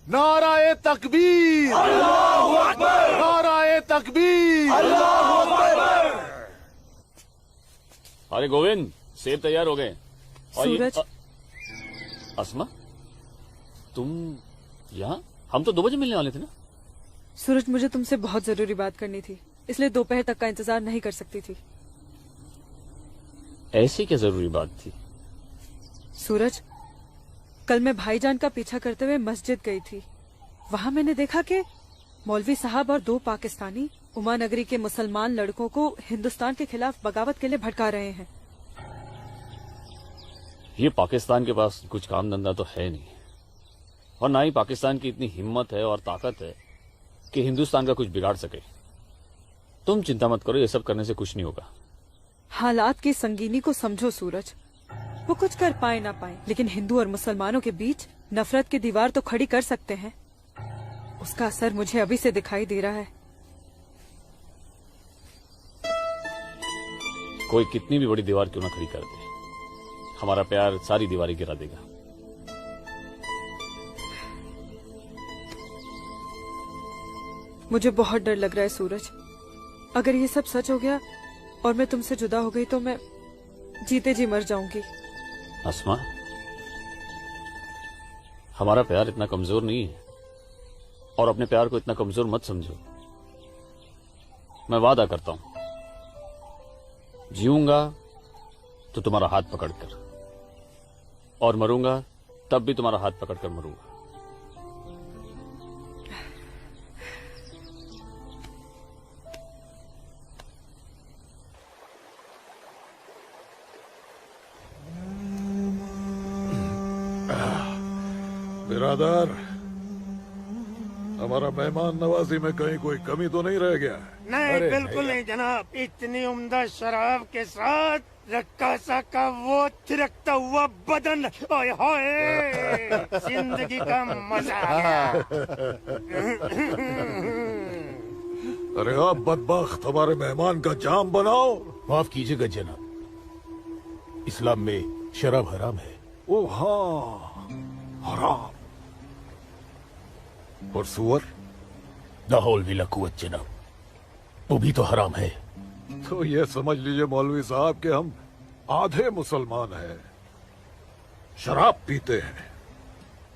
नाराए तकबीर, अल्लाहू अकबर, नाराए तकबीर, अल्लाहू अकबर। अरे गोविंद, सेब तैयार हो गए। और सूरज। अस्मा, तुम यहाँ? हम तो 2 बजे मिलने वाले थे ना। सूरज, मुझे तुमसे बहुत जरूरी बात करनी थी, इसलिए दोपहर तक का इंतजार नहीं कर सकती थी। ऐसी क्या जरूरी बात थी? सूरज, कल मैं भाईजान का पीछा करते हुए मस्जिद गई थी। वहाँ मैंने देखा कि मौलवी साहब और 2 पाकिस्तानी उमा नगरी के मुसलमान लड़कों को हिंदुस्तान के खिलाफ बगावत के लिए भड़का रहे हैं। ये पाकिस्तान के पास कुछ काम धंधा तो है नहीं, और ना ही पाकिस्तान की इतनी हिम्मत है और ताकत है कि हिंदुस्तान का कुछ बिगाड़ सके। तुम चिंता मत करो, ये सब करने से कुछ नहीं होगा। हालात की संगीनी को समझो सूरज। वो कुछ कर पाए ना पाए, लेकिन हिंदू और मुसलमानों के बीच नफरत की दीवार तो खड़ी कर सकते हैं। उसका असर मुझे अभी से दिखाई दे रहा है। कोई कितनी भी बड़ी दीवार क्यों ना खड़ी कर दे, हमारा प्यार सारी दीवारें गिरा देगा। मुझे बहुत डर लग रहा है सूरज। अगर ये सब सच हो गया और मैं तुमसे जुदा हो गई तो मैं जीते जी मर जाऊंगी। अस्मा, हमारा प्यार इतना कमजोर नहीं है, और अपने प्यार को इतना कमजोर मत समझो। मैं वादा करता हूं, जीऊंगा तो तुम्हारा हाथ पकड़कर, और मरूंगा तब भी तुम्हारा हाथ पकड़कर मरूंगा। बिरादर, हमारा मेहमान नवाजी में कहीं कोई कमी तो नहीं रह गया है? नहीं, अरे बिल्कुल नहीं जनाब। इतनी उम्दा शराब के साथ रक्कासा का वो थिरकता हुआ बदन, ओए होए, जिंदगी का मजा आ गया। अरे आप बदबख्त हमारे मेहमान का जाम बनाओ। माफ कीजिएगा जनाब, इस्लाम में शराब हराम है। ओ हाँ, हराम। और सुअर? लाहौल विला कुव्वत जनाब, वो भी तो हराम है। तो ये समझ लीजिए मौलवी साहब कि हम आधे मुसलमान हैं, शराब पीते हैं,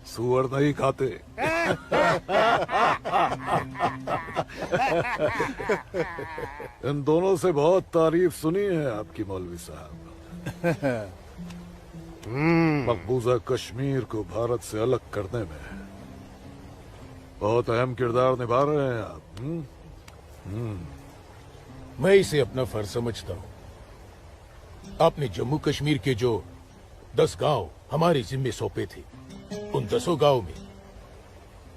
सुअर नहीं खाते। इन दोनों से बहुत तारीफ सुनी है आपकी मौलवी साहब। मकबूजा कश्मीर को भारत से अलग करने में बहुत अहम किरदार निभा रहे हैं आप। मैं इसे अपना फर्ज समझता हूँ। आपने जम्मू कश्मीर के जो 10 गांव हमारे जिम्मे सौंपे थे, उन 10 गांव में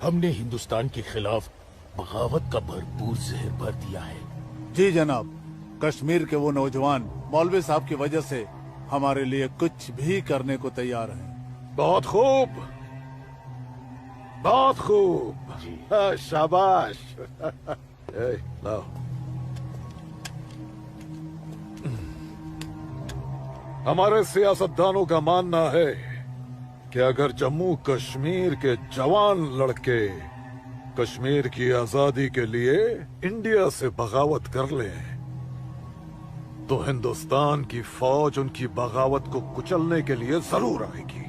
हमने हिंदुस्तान के खिलाफ बगावत का भरपूर जहर भर दिया है। जी जनाब, कश्मीर के वो नौजवान मौलवी साहब की वजह से हमारे लिए कुछ भी करने को तैयार हैं। बहुत खूब, बहुत खूब। शाबाश। लाओ। हमारे सियासतदानों का मानना है कि अगर जम्मू कश्मीर के जवान लड़के कश्मीर की आजादी के लिए इंडिया से बगावत कर लें तो हिंदुस्तान की फौज उनकी बगावत को कुचलने के लिए जरूर आएगी।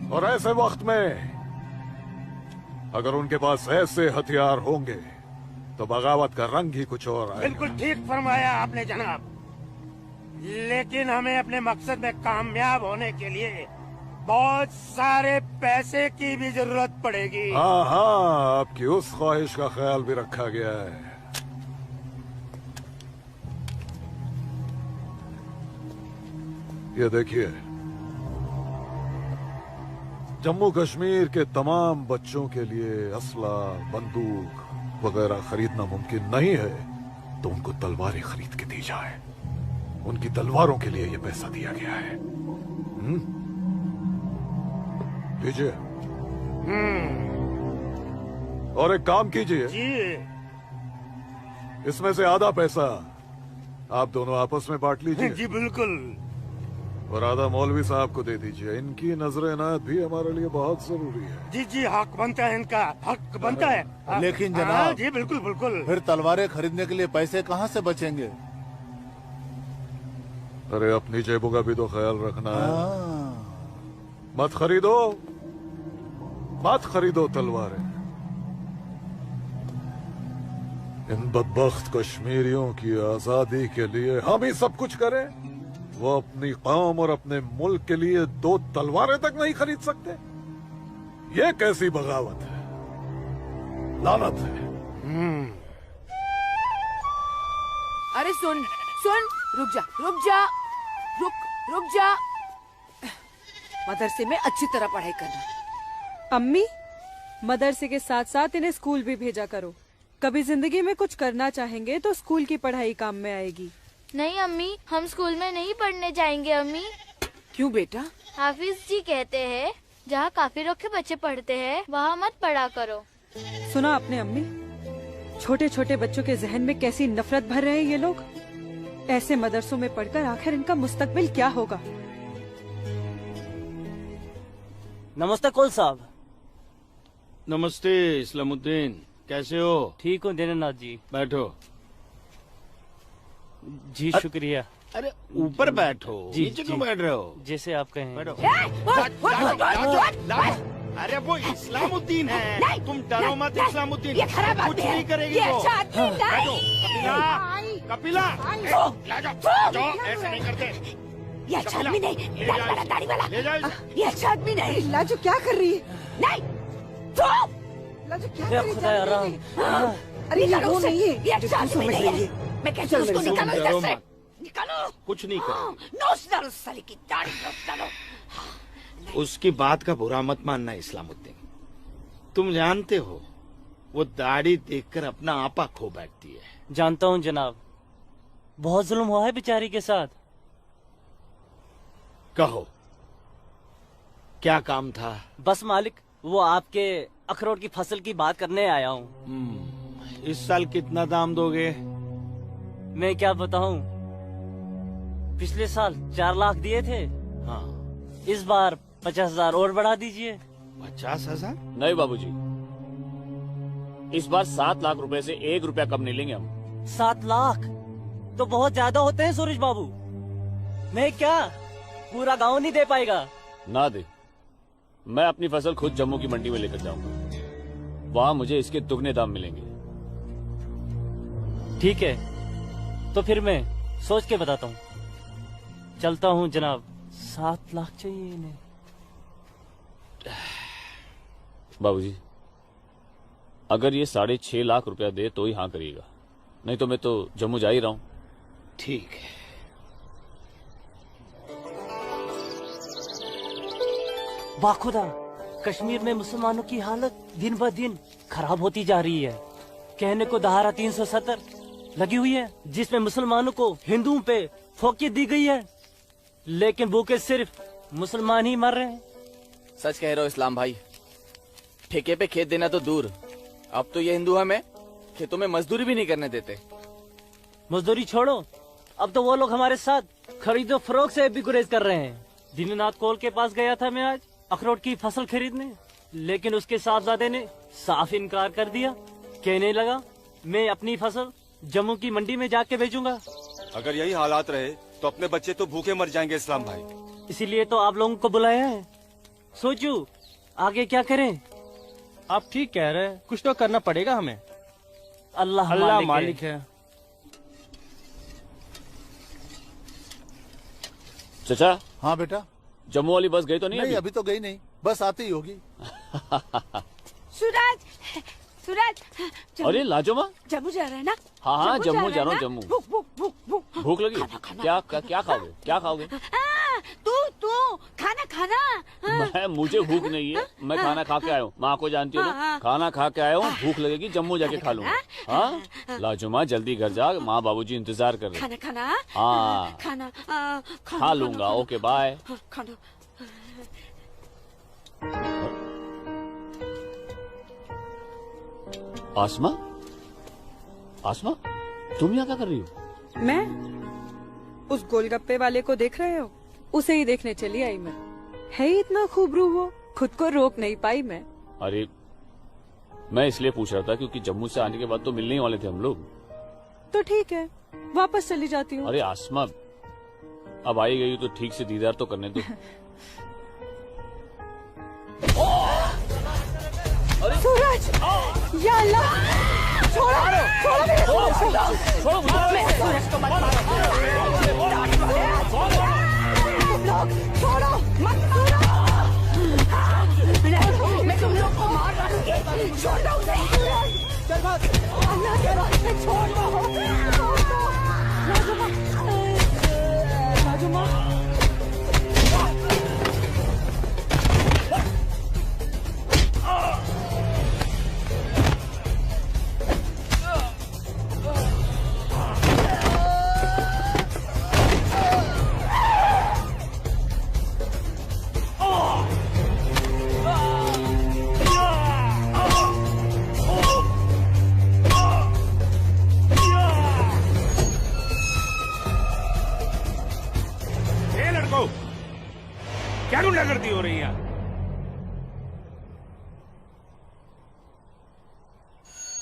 और ऐसे वक्त में अगर उनके पास ऐसे हथियार होंगे तो बगावत का रंग ही कुछ और आएगा। बिल्कुल ठीक फरमाया आपने जनाब, लेकिन हमें अपने मकसद में कामयाब होने के लिए बहुत सारे पैसे की भी जरूरत पड़ेगी। हाँ हाँ, आपकी उस ख्वाहिश का ख्याल भी रखा गया है। ये देखिए, जम्मू कश्मीर के तमाम बच्चों के लिए असला, बंदूक वगैरह खरीदना मुमकिन नहीं है, तो उनको तलवारें खरीद के दी जाए। उनकी तलवारों के लिए ये पैसा दिया गया है। लीजिए। और एक काम कीजिए, इसमें से आधा पैसा आप दोनों आपस में बांट लीजिए। जी बिल्कुल। और आधा मौलवी साहब को दे दीजिए। इनकी नजर इनायत भी हमारे लिए बहुत जरूरी है। जी जी, हक बनता है, इनका हक बनता है। लेकिन जनाब, जी बिल्कुल बिल्कुल। फिर तलवारें खरीदने के लिए पैसे कहाँ से बचेंगे? अरे अपनी जेबों का भी तो ख्याल रखना है। मत खरीदो, मत खरीदो तलवारें। इन बदबख्त कश्मीरियों की आजादी के लिए हम ही सब कुछ करें, वो अपनी कौम और अपने मुल्क के लिए 2 तलवारें तक नहीं खरीद सकते। ये कैसी बगावत है, लानत है। अरे सुन सुन, रुक जा रुक जा, रुक जा। मदरसे में अच्छी तरह पढ़ाई करना। अम्मी, मदरसे के साथ साथ इन्हें स्कूल भी भेजा करो। कभी जिंदगी में कुछ करना चाहेंगे तो स्कूल की पढ़ाई काम में आएगी। नहीं अम्मी, हम स्कूल में नहीं पढ़ने जाएंगे अम्मी। क्यों बेटा? हाफिज जी कहते हैं जहाँ काफिरों के बच्चे पढ़ते हैं वहाँ मत पढ़ा करो। सुना आपने अम्मी? छोटे छोटे बच्चों के जहन में कैसी नफरत भर रहे हैं ये लोग। ऐसे मदरसों में पढ़कर आखिर इनका मुस्तकबिल क्या होगा? नमस्ते कुल साहब। नमस्ते इस्लामुद्दीन, कैसे हो? ठीक हूँ दीनानाथ जी। बैठो। जी शुक्रिया। अरे ऊपर बैठो, नीचे क्यों बैठ रहे हो? जैसे आप कहें। बैठो। अरे वो इस्लामुद्दीन है, तुम डरो मत। इस्लामुद्दीन ये खराब कुछ आदमी है। नहीं करेगी ये वो। अच्छा आदमी नहीं। कपिला, जाओ, ऐसे नहीं करते। ये अच्छा आदमी नहीं, दाढ़ी वाला, दाढ़ी वाला। ले जाओ। ये अच्छा आदमी नहीं। लाजो क्या कर रही है? नहीं, चुप। लाजो क्या या कर रही खुदा है? आराम। अरे ये वो नहीं है, ये अच्छा जो तू आदमी समझ नहीं रही है। है। मैं कहती चल हूँ उसको मेरे निकालो साथ। इधर से, निकालो। कुछ नहीं कर। नोच डालो साले की दाढ़ी, नोच डालो। उसकी बात का बुरा मत मानना इस्लामुद्दीन। तुम जानते हो वो दाढ़ी देखकर अपना आपा खो बैठती है। जानता हूँ जनाब, बहुत जुल्म हुआ है बेचारी के साथ। कहो क्या काम था? बस मालिक, वो आपके अखरोट की फसल की बात करने आया हूँ। इस साल कितना दाम दोगे? मैं क्या बताऊं, पिछले साल 4 लाख दिए थे। हाँ, इस बार 50,000 और बढ़ा दीजिए। 50,000? नहीं बाबूजी, इस बार 7 लाख रुपए से 1 रुपया कम नहीं लेंगे हम। 7 लाख तो बहुत ज्यादा होते हैं सूरज बाबू। मैं क्या पूरा गांव नहीं दे पाएगा? ना दे, मैं अपनी फसल खुद जम्मू की मंडी में लेकर जाऊंगा। वहां मुझे इसके दुगने दाम मिलेंगे। ठीक है, तो फिर मैं सोच के बताता हूँ। चलता हूँ जनाब। 7 लाख चाहिए इन्हें। बाबूजी, अगर ये 6.5 लाख रुपया दे तो ही हाँ करिएगा, नहीं तो मैं तो जम्मू जा ही रहा हूँ। ठीक है। बाखुदा, कश्मीर में मुसलमानों की हालत दिन ब दिन खराब होती जा रही है। कहने को धारा 370 लगी हुई है, जिसमें मुसलमानों को हिंदुओं पे फोकियत दी गई है, लेकिन भूखे सिर्फ मुसलमान ही मर रहे हैं। सच कह रहे हो इस्लाम भाई। ठेके पे खेत देना तो दूर, अब तो ये हिंदू हमें खेतों में मजदूरी भी नहीं करने देते। मजदूरी छोड़ो, अब तो वो लोग हमारे साथ खरीदो फरोख्त से भी गुरेज कर रहे हैं। दीननाथ कोल के पास गया था मैं आज अखरोट की फसल खरीदने, लेकिन उसके साहबजादे ने साफ इनकार कर दिया। कहने लगा मैं अपनी फसल जम्मू की मंडी में जाके बेचूंगा। अगर यही हालात रहे तो अपने बच्चे तो भूखे मर जाएंगे इस्लाम भाई। इसीलिए तो आप लोगों को बुलाया है। सोचो आगे क्या करें। आप ठीक कह रहे हैं, कुछ तो करना पड़ेगा हमें। अल्लाह मालिक है। चचा। हाँ बेटा। जम्मू वाली बस गई तो नहीं? नहीं, अभी तो गई नहीं, बस आती ही होगी। सूरज, सूरज। अरे लाजोमा, जम्मू जा रहा है ना? हाँ जम्मू जा रहा हूँ। जम्मू भूख भूख लगी? क्या खाओगे? क्या खाओगे? तू खाना। मुझे भूख नहीं है, मैं खाना खा के आया हूँ। माँ को जानती हो ना, खाना खा के आया हूँ। भूख लगेगी जम्मू जाके खा लूंगा। हाँ लाजुमा, जल्दी घर जा, माँ बाबूजी इंतजार कर रहे हैं। खाना। हाँ खाना खा लूंगा। Okay bye. खाना। आसमा, आसमा, तुम यहाँ क्या कर रही हो? मैं उस गोलगप्पे वाले को देख रहे हो? उसे ही देखने चली आई मैं। है ही इतना खूबरू वो, खुद को रोक नहीं पाई मैं। अरे मैं इसलिए पूछ रहा था क्योंकि जम्मू से आने के बाद तो मिलने ही वाले थे हम लोग। तो ठीक है, वापस चली जाती हूँ। अरे आसमा, अब आई गई तो ठीक से दीदार तो करने दो। सूरज, या अल्लाह, छोड़ो मेरे सूरज को। मेरे सूरज को मत मारो। तुम लोग छोड़ो, मत मारो। मैं तुम लोग को मार डालूंगी। छोड़ दो उसे। अल्लाह के वास्ते छोड़ दो। लाजुमा। क्या गुंडागर्दी हो रही है?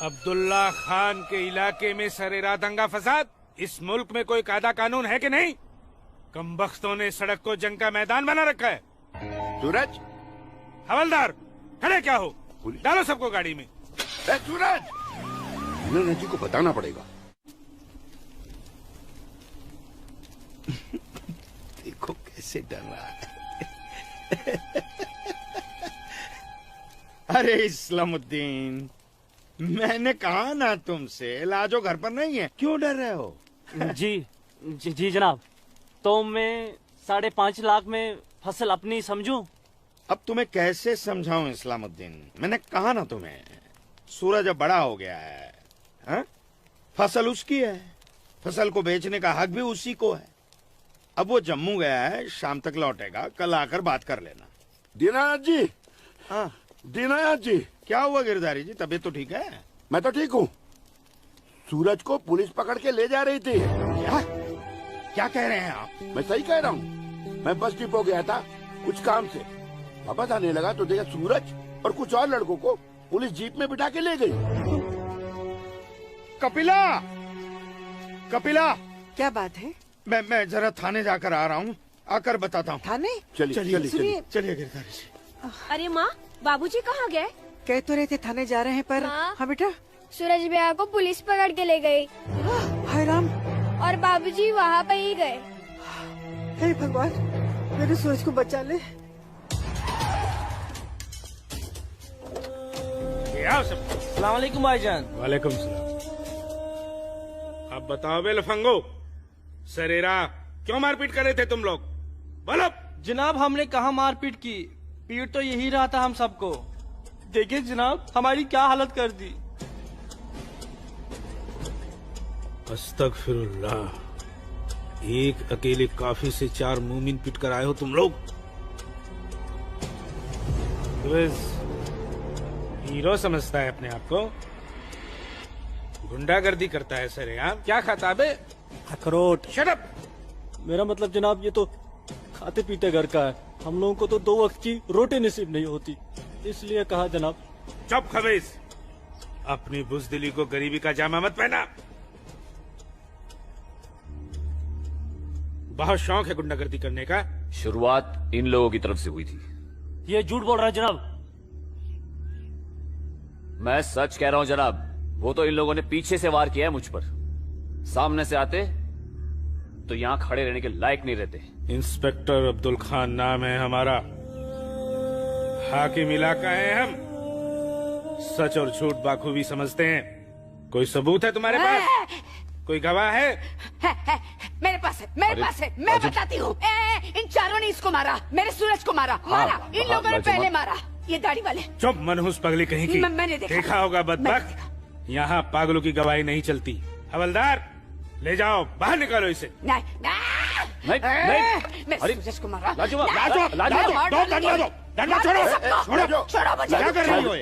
अब्दुल्ला खान के इलाके में सरेराह दंगा फसाद। इस मुल्क में कोई कायदा कानून है कि नहीं? कमबख्तों ने सड़क को जंग का मैदान बना रखा है। सूरज, हवलदार खड़े क्या हो? डालो सबको गाड़ी में। सूरज, जी को बताना पड़ेगा। देखो कैसे डर रहा है। अरे इस्लामुद्दीन, मैंने कहा ना तुमसे, लाजो घर पर नहीं है, क्यों डर रहे हो? जी जनाब। तो मैं 5.5 लाख में फसल अपनी समझूं? अब तुम्हें कैसे समझाऊं इस्लामुद्दीन, मैंने कहा ना तुम्हें, सूरज अब बड़ा हो गया है, हा? फसल उसकी है, फसल को बेचने का हक भी उसी को है। अब वो जम्मू गया है, शाम तक लौटेगा, कल आकर बात कर लेना। दीनानाथ जी, हाँ दीनानाथ जी, क्या हुआ गिरधारी जी, तबीयत तो ठीक है? मैं तो ठीक हूँ। सूरज को पुलिस पकड़ के ले जा रही थी। क्या कह रहे हैं आप? मैं सही कह रहा हूँ। मैं बस डिपो गया था कुछ काम से, वापस आने लगा तो देखा सूरज और कुछ और लड़कों को पुलिस जीप में बिठा के ले गई। कपिला, कपिला, क्या बात है? मैं जरा थाने जाकर आ रहा हूँ, आकर बताता हूँ। थाने? चलिए सुनिए। गिरधारी जी। अरे माँ, बाबूजी कहाँ गए? कह तो रहे थे थाने जा रहे हैं पर। हाँ बेटा। सूरज भैया को पुलिस पकड़ के ले गई। हाय राम। और बाबूजी वहाँ पे ही गए। हे भगवान, मेरे सूरज को बचा ले। अस्सलाम वालेकुम भाईजान। वालेकुम सलाम। अब बताओ बे लफंगो, सरेरा क्यों मारपीट कर रहे थे तुम लोग? बोलो। जनाब हमने कहा मारपीट की, पीट तो यही रहा था हम सबको। देखिए जनाब हमारी क्या हालत कर दी। अस्तगफिरुल्लाह, एक अकेले काफी से 4 मूमिन पिट कर आए हो तुम लोग। हीरो समझता है अपने आप को, गुंडागर्दी करता है सरेआम। क्या खाता बे? अखरोट। Shut up. मेरा मतलब जनाब ये तो खाते पीते घर का है, हम लोगों को तो 2 वक्त की रोटी नसीब नहीं होती, इसलिए कहा जनाब। चुप खबीस, अपनी बुज़दिली को गरीबी का जामा मत पहना। बहुत शौक है गुंडागर्दी करने का। शुरुआत इन लोगों की तरफ से हुई थी। ये झूठ बोल रहा है जनाब। मैं सच कह रहा हूं जनाब, वो तो इन लोगों ने पीछे से वार किया है मुझ पर। सामने से आते तो यहां खड़े रहने के लायक नहीं रहते। इंस्पेक्टर अब्दुल खान नाम है हमारा, हाकिम इलाका है हम, सच और झूठ बाखूबी समझते हैं। कोई सबूत है तुम्हारे पास? कोई गवाह है? मेरे पास है, मेरे पास है, मैं बताती हूँ। इन चारों ने इसको मारा, मेरे सूरज को मारा, मारा। इन लोगों ने पहले मारा, ये दाढ़ी वाले। चुप मनहूस पगली कहीं की। मैंने देखा होगा बदबख्त, यहाँ पागलों की गवाही नहीं चलती। हवलदार ले जाओ, बाहर निकालो इसे। नहीं, मेरे सूरज को मारा। डंडा छोड़ो, क्या कर रही हो ये?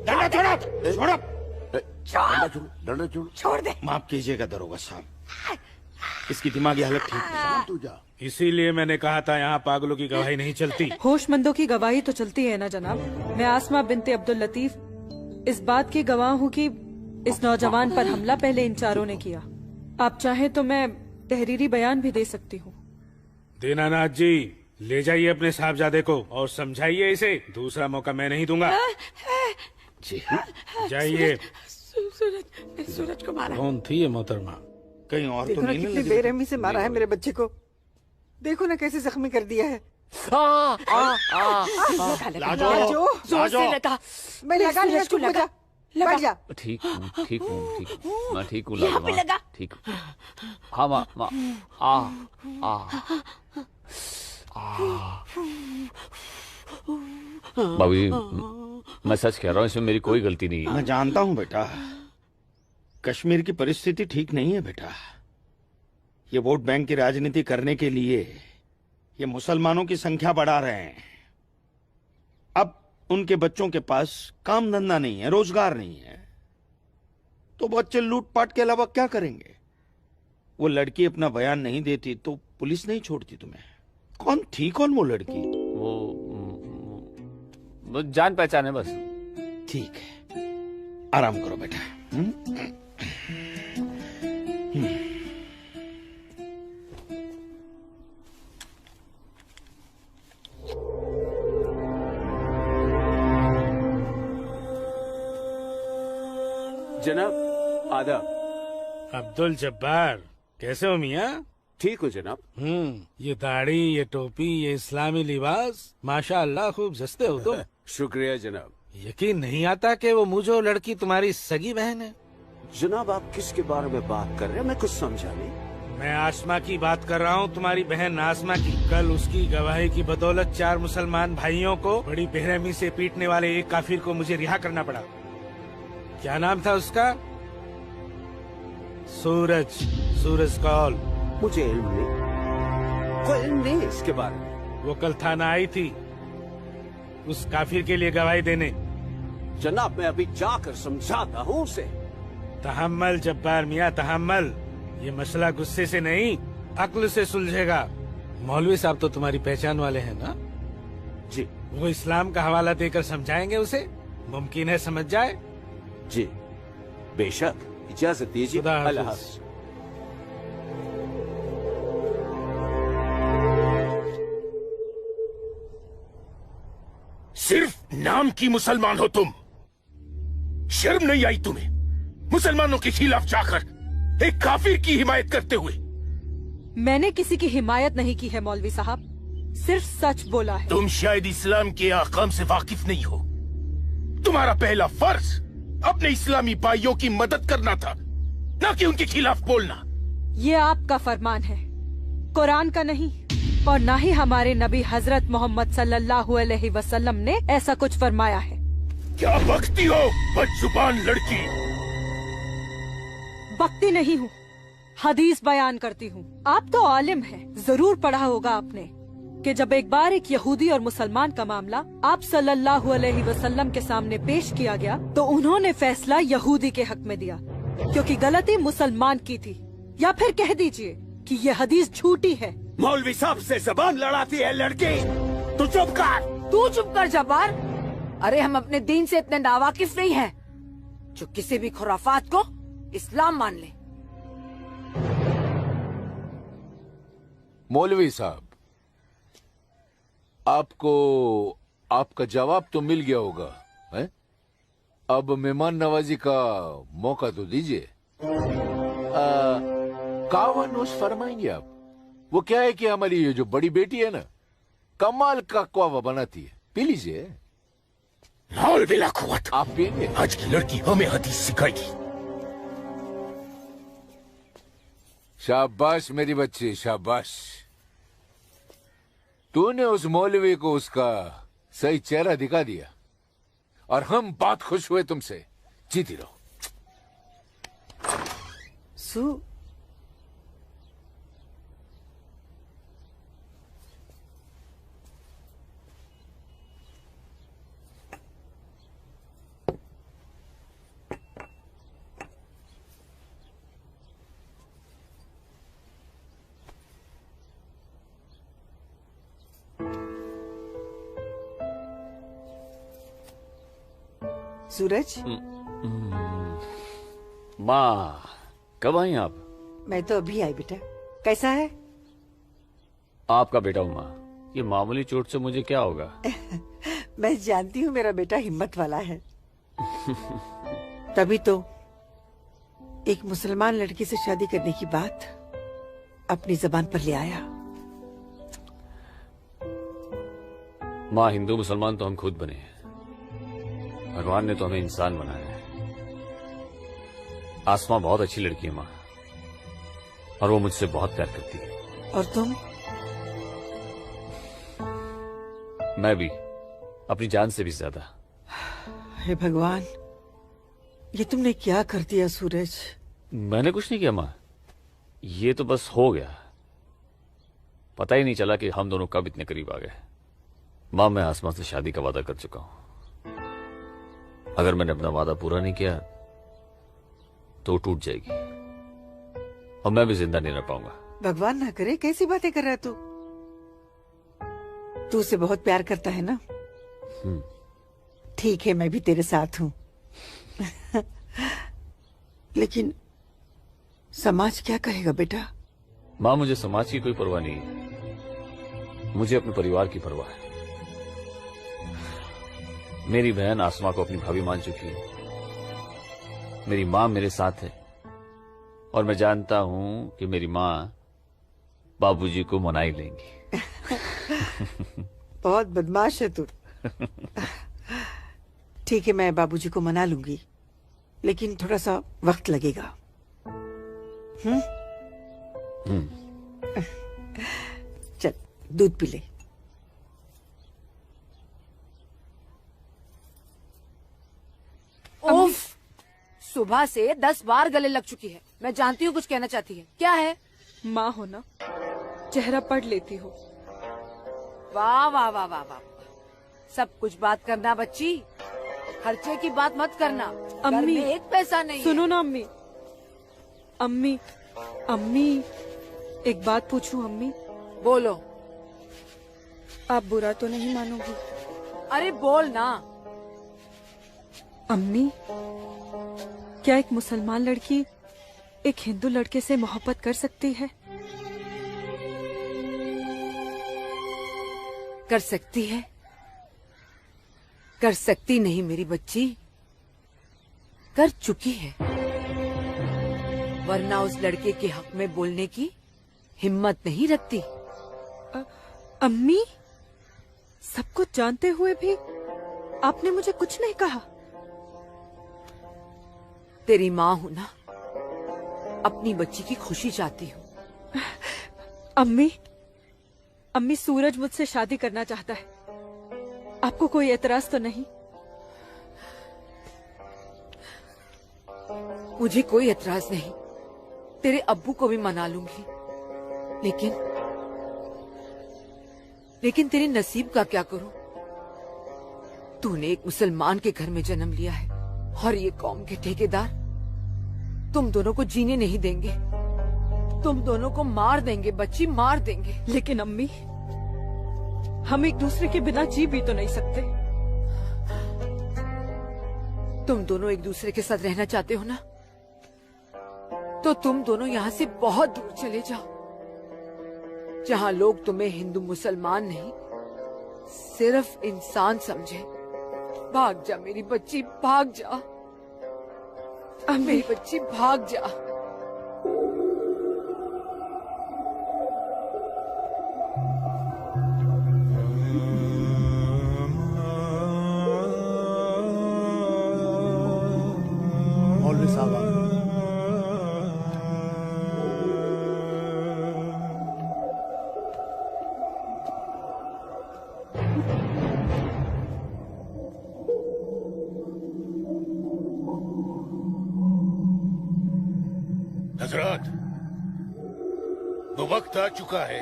डंडा छोड़ो, छोड़ो, डंडा छोड़ो। छोड़ दे। माफ कीजिएगा दरोगा साहब, इसकी दिमागी हालत ठीक नहीं। तू जा। इसीलिए मैंने कहा था यहाँ पागलों की गवाही नहीं चलती। होशमंदों की गवाही तो चलती है ना जनाब। मैं आसमा बिनते अब्दुल लतीफ इस बात की गवाह हूँ कि इस नौजवान पर हमला पहले इन चारों ने किया। आप चाहे तो मैं तहरीरी बयान भी दे सकती हूँ। दीनानाथ जी, ले जाइए अपने साहबजादे को और समझाइए इसे, दूसरा मौका मैं नहीं दूंगा। जी जाइए। सूरज को मारा। कौन थी ये मोहतरमा? कहीं और देखो तो ना नहीं कितनी लगी? बेरहमी से मारा है मेरे बच्चे को। देखो ना कैसे जख्मी कर दिया है। लाजो, जोर से लगा। मैं लगा लिया, चुप हो जा, बैठ जा। ठीक हूँ, ठीक हूँ, ठीक हूँ, मैं ठीक हूँ। यहाँ पे लगा। ठीक हूँ। हाँ माँ, भाभी मैं सच कह रहा हूँ, इसमें मेरी कोई गलती नहीं है। मैं जानता हूँ बेटा, कश्मीर की परिस्थिति ठीक नहीं है बेटा। ये वोट बैंक की राजनीति करने के लिए ये मुसलमानों की संख्या बढ़ा रहे हैं। अब उनके बच्चों के पास काम धंधा नहीं है, रोजगार नहीं है, तो बच्चे लूटपाट के अलावा क्या करेंगे? वो लड़की अपना बयान नहीं देती तो पुलिस नहीं छोड़ती तुम्हें। कौन थी वो लड़की? वो जान पहचान है बस। ठीक है, आराम करो बेटा। जनाब आदाब। अब्दुल जब्बार, कैसे हो मियाँ? ठीक हो जनाब। ये दाढ़ी, ये टोपी, ये इस्लामी लिबास, माशाअल्लाह खूब जस्ते हो तुम। शुक्रिया जनाब। यकीन नहीं आता कि वो मुझो लड़की तुम्हारी सगी बहन है। जनाब आप किसके बारे में बात कर रहे हैं? मैं कुछ समझा नहीं। मैं आसमा की बात कर रहा हूँ, तुम्हारी बहन आसमा की। कल उसकी गवाही की बदौलत 4 मुसलमान भाइयों को बड़ी बेरहमी से पीटने वाले एक काफिर को मुझे रिहा करना पड़ा। क्या नाम था उसका? सूरज कौल। मुझे इल्म नहीं, कोई इल्म नहीं इसके बारे में। वो कल थाना आई थी उस काफिर के लिए गवाही देने। जनाब मैं अभी जाकर समझाता हूँ उसे। तहम्मल जब्बार मियाँ तहम्मल, ये मसला गुस्से से नहीं अक्ल से सुलझेगा। मौलवी साहब तो तुम्हारी पहचान वाले हैं ना? जी। वो इस्लाम का हवाला देकर समझाएंगे उसे, मुमकिन है समझ जाए। जी बेशक, इजाजत दीजिए। अल्लाह हाफ़िज़। सिर्फ नाम की मुसलमान हो तुम, शर्म नहीं आई तुम्हें मुसलमानों के खिलाफ जाकर एक काफिर की हिमायत करते हुए? मैंने किसी की हिमायत नहीं की है मौलवी साहब, सिर्फ सच बोला है। तुम शायद इस्लाम के अहकाम से वाकिफ नहीं हो। तुम्हारा पहला फर्ज अपने इस्लामी भाइयों की मदद करना था, न कि उनके खिलाफ बोलना। ये आपका फरमान है, कुरान का नहीं, और न ही हमारे नबी हजरत मोहम्मद सल्लल्लाहु अलैहि वसल्लम ने ऐसा कुछ फरमाया है। क्या बकती हो बदजुबान लड़की? बकती नहीं हूँ, हदीस बयान करती हूँ। आप तो आलिम हैं, जरूर पढ़ा होगा आपने कि जब एक बार एक यहूदी और मुसलमान का मामला आप सल्लल्लाहु अलैहि वसल्लम के सामने पेश किया गया तो उन्होंने फैसला यहूदी के हक में दिया, क्योंकि गलती मुसलमान की थी। या फिर कह दीजिए कि ये हदीस झूठी है। मौलवी साहब से जबान लड़ाती है लड़की, तू चुप कर। तू चुप कर जब्बार। अरे हम अपने दीन से इतने नावाकिफ नहीं हैं जो किसी भी खुराफात को इस्लाम मान ले। मौलवी साहब, आपको आपका जवाब तो मिल गया होगा, है? अब मेहमान नवाजी का मौका तो दीजिए। कावा नोश फरमाएंगे आप? वो क्या है कि हमारी ये जो बड़ी बेटी है ना, कमाल का कावा बनाती है, पी लीजिए। आप पिएंगे? आज की लड़की हमें हदीस सिखाएगी। शाबाश मेरी बच्ची, शाबाश। तूने उस मौलवी को उसका सही चेहरा दिखा दिया और हम बहुत खुश हुए तुमसे। जीती रहो। सूरज, माँ कब आई आप? मैं तो अभी आई बेटा। कैसा है? आपका बेटा हूँ माँ, ये मामूली चोट से मुझे क्या होगा? मैं जानती हूँ मेरा बेटा हिम्मत वाला है। तभी तो एक मुसलमान लड़की से शादी करने की बात अपनी जबान पर ले आया। माँ, हिंदू मुसलमान तो हम खुद बने हैं, भगवान ने तो हमें इंसान बनाया है। आसमा बहुत अच्छी लड़की है माँ, और वो मुझसे बहुत प्यार करती है। और तुम? मैं भी, अपनी जान से भी ज्यादा। हे भगवान, ये तुमने क्या कर दिया सूरज? मैंने कुछ नहीं किया माँ, ये तो बस हो गया। पता ही नहीं चला कि हम दोनों कब इतने करीब आ गए। माँ, मैं आसमा से शादी का वादा कर चुका हूं। अगर मैंने अपना वादा पूरा नहीं किया तो टूट जाएगी और मैं भी जिंदा नहीं रह पाऊंगा। भगवान ना करे, कैसी बातें कर रहा है तू? तू उसे बहुत प्यार करता है ना? ठीक है, मैं भी तेरे साथ हूँ। लेकिन समाज क्या कहेगा बेटा? माँ, मुझे समाज की कोई परवाह नहीं है, मुझे अपने परिवार की परवाह है। मेरी बहन आसमा को अपनी भाभी मान चुकी है, मेरी माँ मेरे साथ है, और मैं जानता हूँ कि मेरी माँ बाबूजी को मना ही लेंगी। बहुत बदमाश है तू। ठीक है, मैं बाबूजी को मना लूंगी, लेकिन थोड़ा सा वक्त लगेगा। चल दूध पी ले। उफ, सुबह से 10 बार गले लग चुकी है। मैं जानती हूँ कुछ कहना चाहती है। क्या है? माँ हो ना, चेहरा पढ़ लेती हो। वाह वाह वाह वाह वाह, सब कुछ बात करना बच्ची, खर्चे की बात मत करना। घर अम्मी, में एक पैसा नहीं सुनो है। ना अम्मी। अम्मी, अम्मी, एक बात पूछूं अम्मी? बोलो। आप बुरा तो नहीं मानोगी? अरे बोल ना। अम्मी, क्या एक मुसलमान लड़की एक हिंदू लड़के से मोहब्बत कर सकती है? कर सकती है, कर सकती नहीं मेरी बच्ची, कर चुकी है। वरना उस लड़के के हक में बोलने की हिम्मत नहीं रखती। अम्मी, सब कुछ जानते हुए भी आपने मुझे कुछ नहीं कहा। तेरी माँ हूं ना, अपनी बच्ची की खुशी चाहती हूँ। अम्मी, अम्मी, सूरज मुझसे शादी करना चाहता है। आपको कोई एतराज तो नहीं? मुझे कोई एतराज नहीं, तेरे अब्बू को भी मना लूंगी। लेकिन तेरे नसीब का क्या करूं? तूने एक मुसलमान के घर में जन्म लिया है और ये कौम के ठेकेदार तुम दोनों को जीने नहीं देंगे। तुम दोनों को मार देंगे बच्ची, मार देंगे। लेकिन अम्मी, हम एक दूसरे के बिना जी भी तो नहीं सकते। तुम दोनों एक दूसरे के साथ रहना चाहते हो ना, तो तुम दोनों यहाँ से बहुत दूर चले जाओ, जहाँ लोग तुम्हें हिंदू मुसलमान नहीं, सिर्फ इंसान समझे। भाग जा मेरी बच्ची, भाग जा। मेरी बच्ची भाग जा। मौलवी साहब आ गए। हजरात, वो वक्त आ चुका है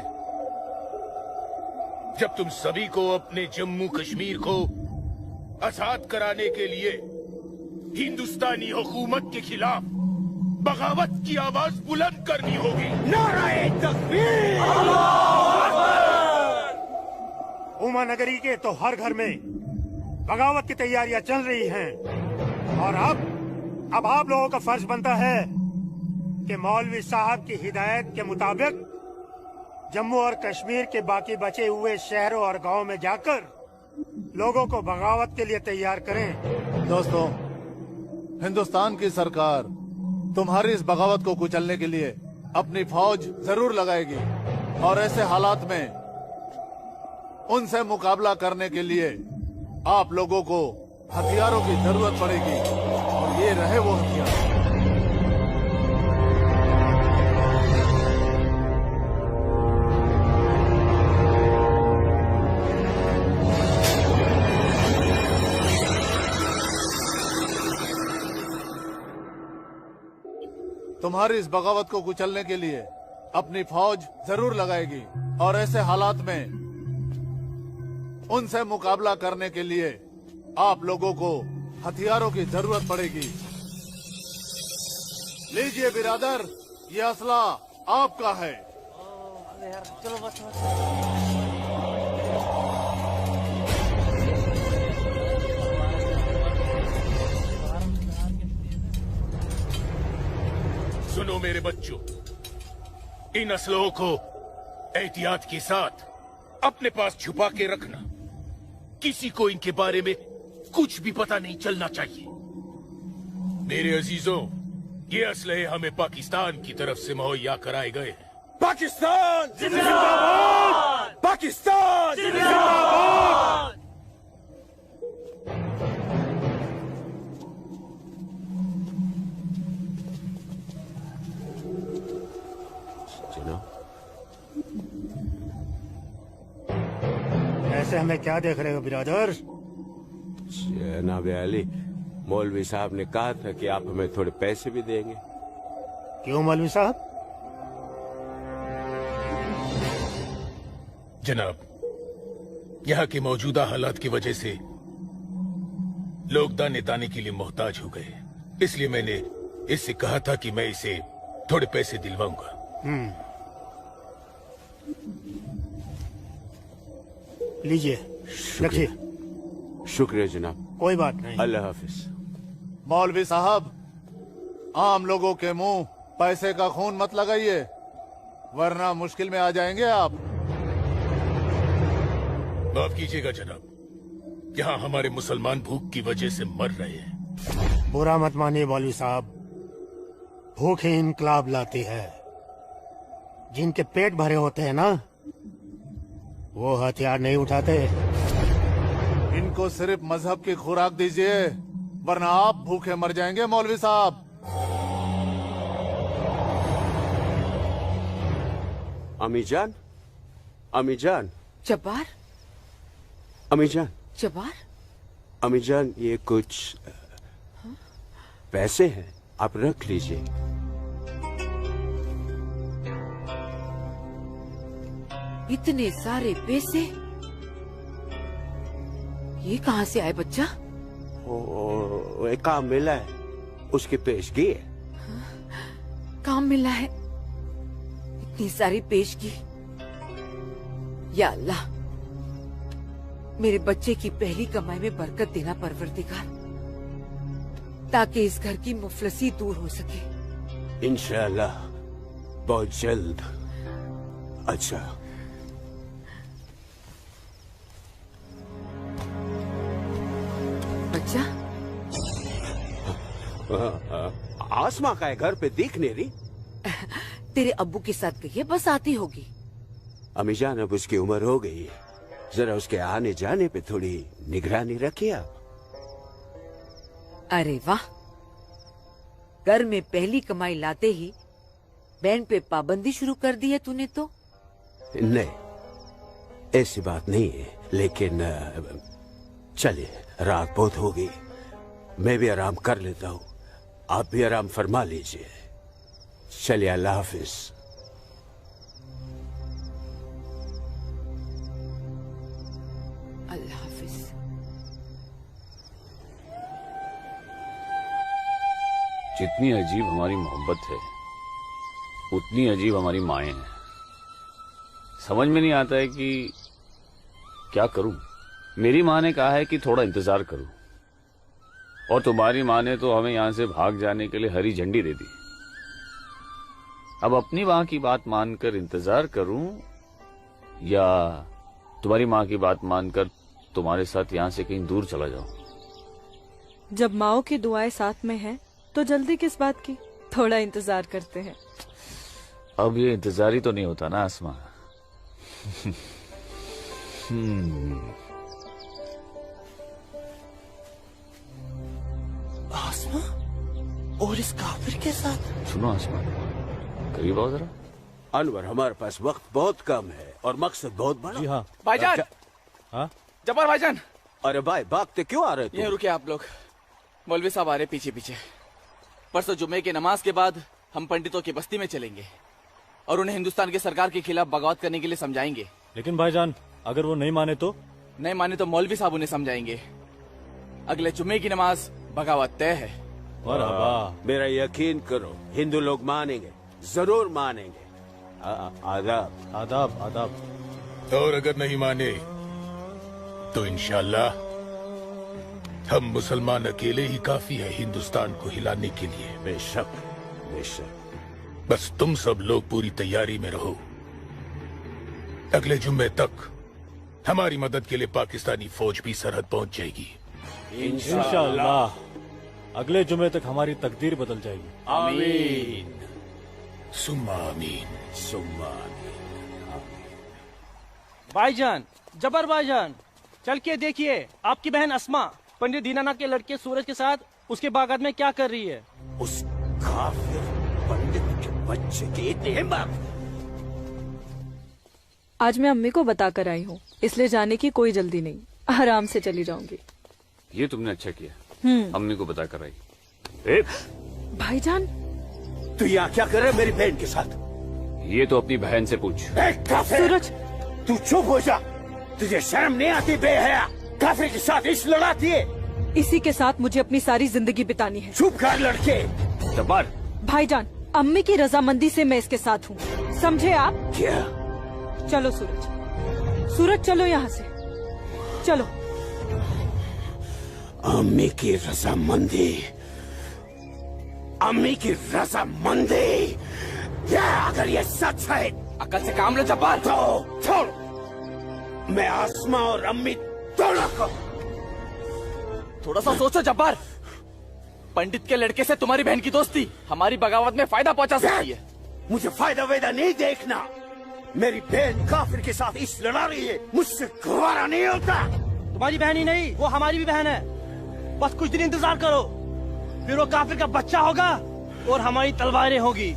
जब तुम सभी को अपने जम्मू कश्मीर को आजाद कराने के लिए हिंदुस्तानी हुकूमत के खिलाफ बगावत की आवाज बुलंद करनी होगी। नारे तकबीर! उमा नगरी के तो हर घर में बगावत की तैयारियां चल रही हैं और अब आप लोगों का फर्ज बनता है कि मौलवी साहब की हिदायत के मुताबिक जम्मू और कश्मीर के बाकी बचे हुए शहरों और गांवों में जाकर लोगों को बगावत के लिए तैयार करें। दोस्तों, हिंदुस्तान की सरकार तुम्हारी इस बगावत को कुचलने के लिए अपनी फौज जरूर लगाएगी और ऐसे हालात में उनसे मुकाबला करने के लिए आप लोगों को हथियारों की जरूरत पड़ेगी और ये रहे वो हथियार। तुम्हारी इस बगावत को कुचलने के लिए अपनी फौज जरूर लगाएगी और ऐसे हालात में उनसे मुकाबला करने के लिए आप लोगों को हथियारों की जरूरत पड़ेगी। लीजिए बिरादर, ये असला आपका है। चलो बस। सुनो मेरे बच्चों, इन असलों को एहतियात के साथ अपने पास छुपा के रखना। किसी को इनके बारे में कुछ भी पता नहीं चलना चाहिए। मेरे अजीजों, ये असलहे हमें पाकिस्तान की तरफ से मुहैया कराए गए हैं। पाकिस्तान जिंदाबाद! पाकिस्तान जिंदाबाद! जनाब, ऐसे हमें क्या देख रहे हो बिरादर? जनाब अली, मौलवी साहब ने कहा था कि आप हमें थोड़े पैसे भी देंगे। क्यों मौलवी साहब? जनाब, यहाँ की मौजूदा हालात की वजह से लोग दाने दाने के लिए मोहताज हो गए, इसलिए मैंने इससे कहा था कि मैं इसे थोड़े पैसे दिलवाऊंगा। लीजिए, रखिए। शुक्रिया जनाब। कोई बात नहीं। अल्लाह हाफिज। मौलवी साहब, आम लोगों के मुंह पैसे का खून मत लगाइए, वरना मुश्किल में आ जाएंगे आप। माफ कीजिएगा जनाब, यहाँ हमारे मुसलमान भूख की वजह से मर रहे हैं। बुरा मत मानिए मौलवी साहब, भूख ही इनकलाब लाती है। जिनके पेट भरे होते हैं ना, वो हथियार नहीं उठाते। इनको सिर्फ मजहब की खुराक दीजिए, वरना आप भूखे मर जाएंगे मौलवी साहब। अमीजान, अमीजान, जब्बार, अमीजान, जब्बार, अमीजान, ये कुछ पैसे हैं, आप रख लीजिए। इतने सारे पैसे ये कहाँ से आए बच्चा? एक काम मिला है, उसकी पेशगी है। काम मिला है? इतनी सारी पेशगी? या अल्लाह, मेरे बच्चे की पहली कमाई में बरकत देना परवरदिगार, ताकि इस घर की मुफलसी दूर हो सके। इंशाअल्लाह बहुत जल्द। अच्छा, बच्चा, आसमा का है, घर पे दिख नहीं रही। तेरे अब्बू के साथ गई है, बस आती होगी। अमीजान, अब उसकी उम्र हो गई है, जरा उसके आने जाने पे थोड़ी निगरानी रखिए आप। अरे वाह, घर में पहली कमाई लाते ही बैंड पे पाबंदी शुरू कर दी है तूने तो। नहीं, ऐसी बात नहीं है, लेकिन चलिए, रात बहुत हो गई, मैं भी आराम कर लेता हूँ, आप भी आराम फरमा लीजिए। चलिए, अल्लाह हाफिज। अल्लाह हाफिज। जितनी अजीब हमारी मोहब्बत है, उतनी अजीब हमारी माएं हैं। समझ में नहीं आता है कि क्या करूं। मेरी माँ ने कहा है कि थोड़ा इंतजार करूं, और तुम्हारी माँ ने तो हमें यहां से भाग जाने के लिए हरी झंडी दे दी। अब अपनी माँ की बात मानकर इंतजार करूं, या तुम्हारी माँ की बात मानकर तुम्हारे साथ यहाँ से कहीं दूर चला जाऊं। जब माओ की दुआएं साथ में हैं, तो जल्दी किस बात की, थोड़ा इंतजार करते हैं। अब ये इंतजार ही तो नहीं होता ना आसमा। आसमा और इस काफिर के साथ। सुनो आसमा, करीब आओ जरा। अनवर, हमारे पास वक्त बहुत कम है और मकसद बहुत बड़ा। जी हाँ भाईजान। हाँ? जब्बार भाईजान। अरे भाई, भागते क्यों आ रहे थे? ये रुके आप लोग, मौलवी साहब आ रहे पीछे पीछे। परसों जुम्मे की नमाज के बाद हम पंडितों की बस्ती में चलेंगे और उन्हें हिंदुस्तान की सरकार के खिलाफ बगावत करने के लिए समझाएंगे। लेकिन भाईजान, अगर वो नहीं माने तो? नहीं माने तो मौलवी साहब उन्हें समझाएंगे। अगले जुम्मे की नमाज बगावत तय है। मेरा यकीन करो, हिंदू लोग मानेंगे, जरूर मानेंगे। आदाब आदाब आदाब। और अगर नहीं माने तो इंशाल्लाह हम मुसलमान अकेले ही काफी है हिंदुस्तान को हिलाने के लिए। बेशक, बेशक। बस तुम सब लोग पूरी तैयारी में रहो। अगले जुम्मे तक हमारी मदद के लिए पाकिस्तानी फौज भी सरहद पहुंच जाएगी। इंशाअल्लाह अगले जुमे तक हमारी तकदीर बदल जाएगी। आमीन, सुम्मा आमीन, सुम्मा आमीन। भाईजान, जबर भाईजान, चल के देखिए आपकी बहन अस्मा पंडित दीनानाथ के लड़के सूरज के साथ उसके बागात में क्या कर रही है। उस काफिर पंडित के बच्चे की इतनी हिम्मत। आज मैं अम्मी को बता कर आई हूँ, इसलिए जाने की कोई जल्दी नहीं, आराम से चली जाऊंगी। ये तुमने अच्छा किया, अम्मी को बता कर आई। भाईजान, तू यहाँ क्या कर रहा है मेरी बहन के साथ? ये तो अपनी बहन से पूछ। सूरज, तू चुप हो जा। तुझे शर्म नहीं आती बेहया? काफिर के साथ इश्क लड़ाती है। इसी के साथ मुझे अपनी सारी जिंदगी बितानी है। चुप कर लड़के। जब्बार। भाईजान, अम्मी की रजामंदी से मैं इसके साथ हूँ, समझे आप? क्या? चलो सूरज, सूरज चलो यहाँ से, चलो। अम्मी की रजामंदी, अम्मी की रजामंदी, अगर ये सच है, अकल से काम लो जब्बार। तो छोड़, मैं आसमा और अम्मी दोनों को। थोड़ा सा सोचो जब्बार, पंडित के लड़के से तुम्हारी बहन की दोस्ती हमारी बगावत में फायदा पहुंचा सकती है। मुझे फायदा वेदा नहीं देखना। मेरी बहन काफिर के साथ इश्क लड़ा रही है, मुझसे गवारा नहीं होता। तुम्हारी बहन ही नहीं, वो हमारी भी बहन है। बस कुछ दिन इंतजार करो, फिर वो काफिर का बच्चा होगा और हमारी तलवारें होगी।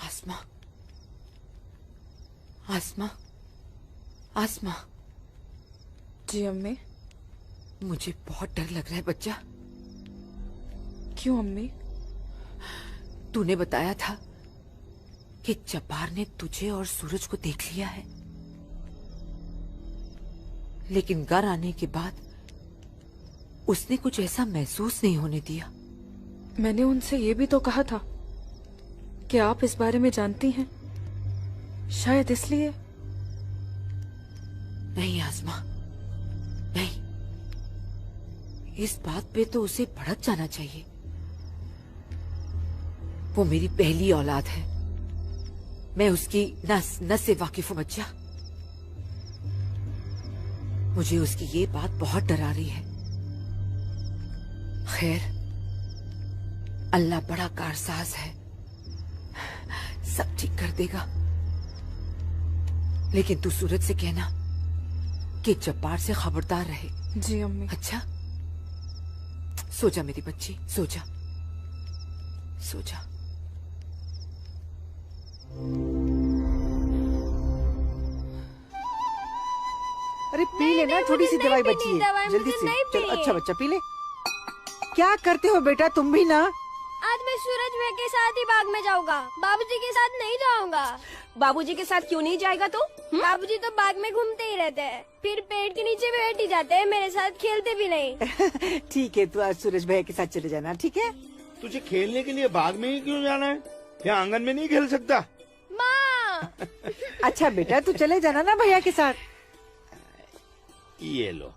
आसमा, आसमा, आसमा। जी अम्मी। मुझे बहुत डर लग रहा है बच्चा। क्यों अम्मी? तूने बताया था कि जब्बार ने तुझे और सूरज को देख लिया है, लेकिन घर आने के बाद उसने कुछ ऐसा महसूस नहीं होने दिया। मैंने उनसे ये भी तो कहा था कि आप इस बारे में जानती हैं, शायद इसलिए। नहीं आसमा, नहीं, इस बात पे तो उसे भड़क जाना चाहिए। वो मेरी पहली औलाद है, मैं उसकी नस नस से वाकिफ हूं बच्चा। मुझे उसकी ये बात बहुत डरा रही है। खैर, अल्लाह बड़ा कारसाज है, सब ठीक कर देगा। लेकिन तू सूरज से कहना कि जब्बार से खबरदार रहे। जी अम्मी। अच्छा, सो जा मेरी बच्ची, सो जा, सो जा। अरे पी लेना, थोड़ी सी दवाई बची है, जल्दी से। चलो अच्छा बच्चा पी ले। क्या करते हो बेटा तुम भी ना? आज मैं सूरज भाई के साथ ही बाग में जाऊंगा, बाबूजी के साथ नहीं जाऊंगा। बाबूजी के साथ क्यों नहीं जाएगा तू? बाबूजी तो बाग में घूमते ही रहते हैं, फिर पेड़ के नीचे बैठ ही जाते हैं, मेरे साथ खेलते भी नहीं। ठीक है, तू आज सूरज भैया के साथ चले जाना, ठीक है? तुझे खेलने के लिए बाग में ही क्यों जाना है? यहाँ आंगन में नहीं खेल सकता? माँ। अच्छा बेटा, तू चले जाना ना भैया के साथ। ये लो।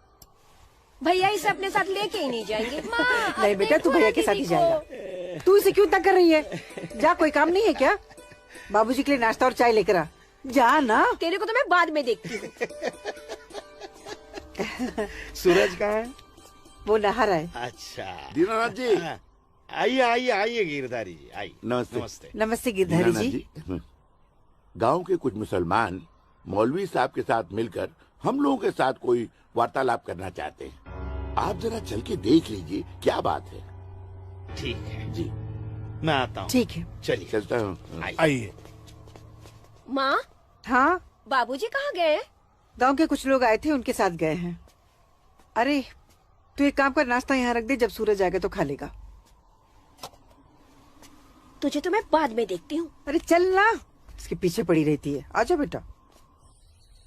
भैया इसे अपने साथ लेके ही नहीं जाएंगे। माँ, नहीं बेटा, तू भैया के साथ ही जाएगा। तू इसे क्यों तंग कर रही है? जा, कोई काम नहीं है क्या? बाबूजी के लिए नाश्ता और चाय लेकर आ। जा ना। तेरे को तो मैं बाद में देखती हूँ। सूरज कहाँ है? वो नहा रहा है। अच्छा दीनानाथ जी, आइए आइए आइए गिरधारी जी, आइए। नमस्ते। नमस्ते। नमस्ते गिरधारी जी। गांव के कुछ मुसलमान मौलवी साहब के साथ मिलकर हम लोगों के साथ कोई वार्तालाप करना चाहते हैं। आप जरा चल के देख लीजिए क्या बात है। ठीक है जी, मैं आता हूँ। ठीक है, चलिए चलता हूँ। आइए। माँ, हाँ बाबूजी कहाँ गए? गांव के कुछ लोग आए थे, उनके साथ गए हैं। अरे तू एक काम कर, नाश्ता यहाँ रख दे, जब सूरज आएगा तो खा लेगा। तुझे तो मैं बाद में देखती हूँ। अरे चल ना, इसके पीछे पड़ी रहती है। आजा बेटा।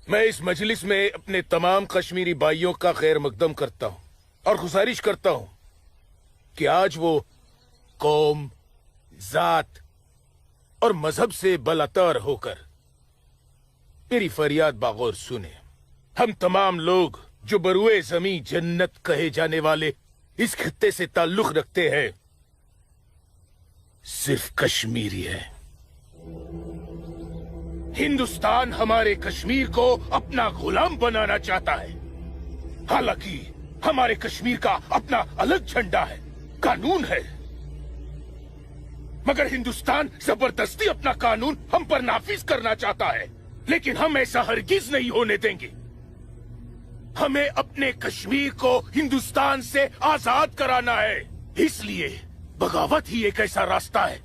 मैं इस मजलिस में अपने तमाम कश्मीरी भाइयों का खैर मकदम करता हूँ और गुजारिश करता हूँ कि आज वो कौम, जात और मजहब से बलातर होकर मेरी फरियाद बागौर सुने। हम तमाम लोग जो बरुए जमी जन्नत कहे जाने वाले इस खित्ते से ताल्लुक रखते हैं, सिर्फ कश्मीरी है। हिंदुस्तान हमारे कश्मीर को अपना गुलाम बनाना चाहता है। हालांकि हमारे कश्मीर का अपना अलग झंडा है, कानून है, मगर हिंदुस्तान जबरदस्ती अपना कानून हम पर नाफिज करना चाहता है। लेकिन हम ऐसा हरगिज नहीं होने देंगे। हमें अपने कश्मीर को हिंदुस्तान से आजाद कराना है। इसलिए बगावत ही एक ऐसा रास्ता है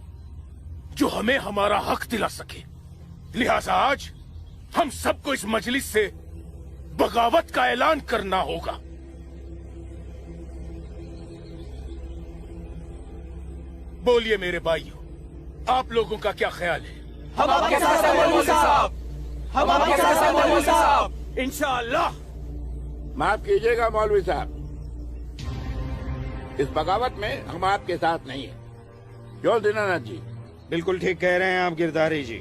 जो हमें हमारा हक दिला सके। लिहाजा आज हम सबको इस मजलिस से बगावत का ऐलान करना होगा। बोलिए मेरे भाइयों, आप लोगों का क्या ख्याल है? हम आपके साथ हैं मौलवी साहब, हम आपके साथ हैं मौलवी साहब, इंशाअल्लाह। माफ कीजिएगा मौलवी साहब, इस बगावत में हम आपके साथ नहीं है। क्यों दीनानाथ जी? बिल्कुल ठीक कह रहे हैं आप गिरधारी जी।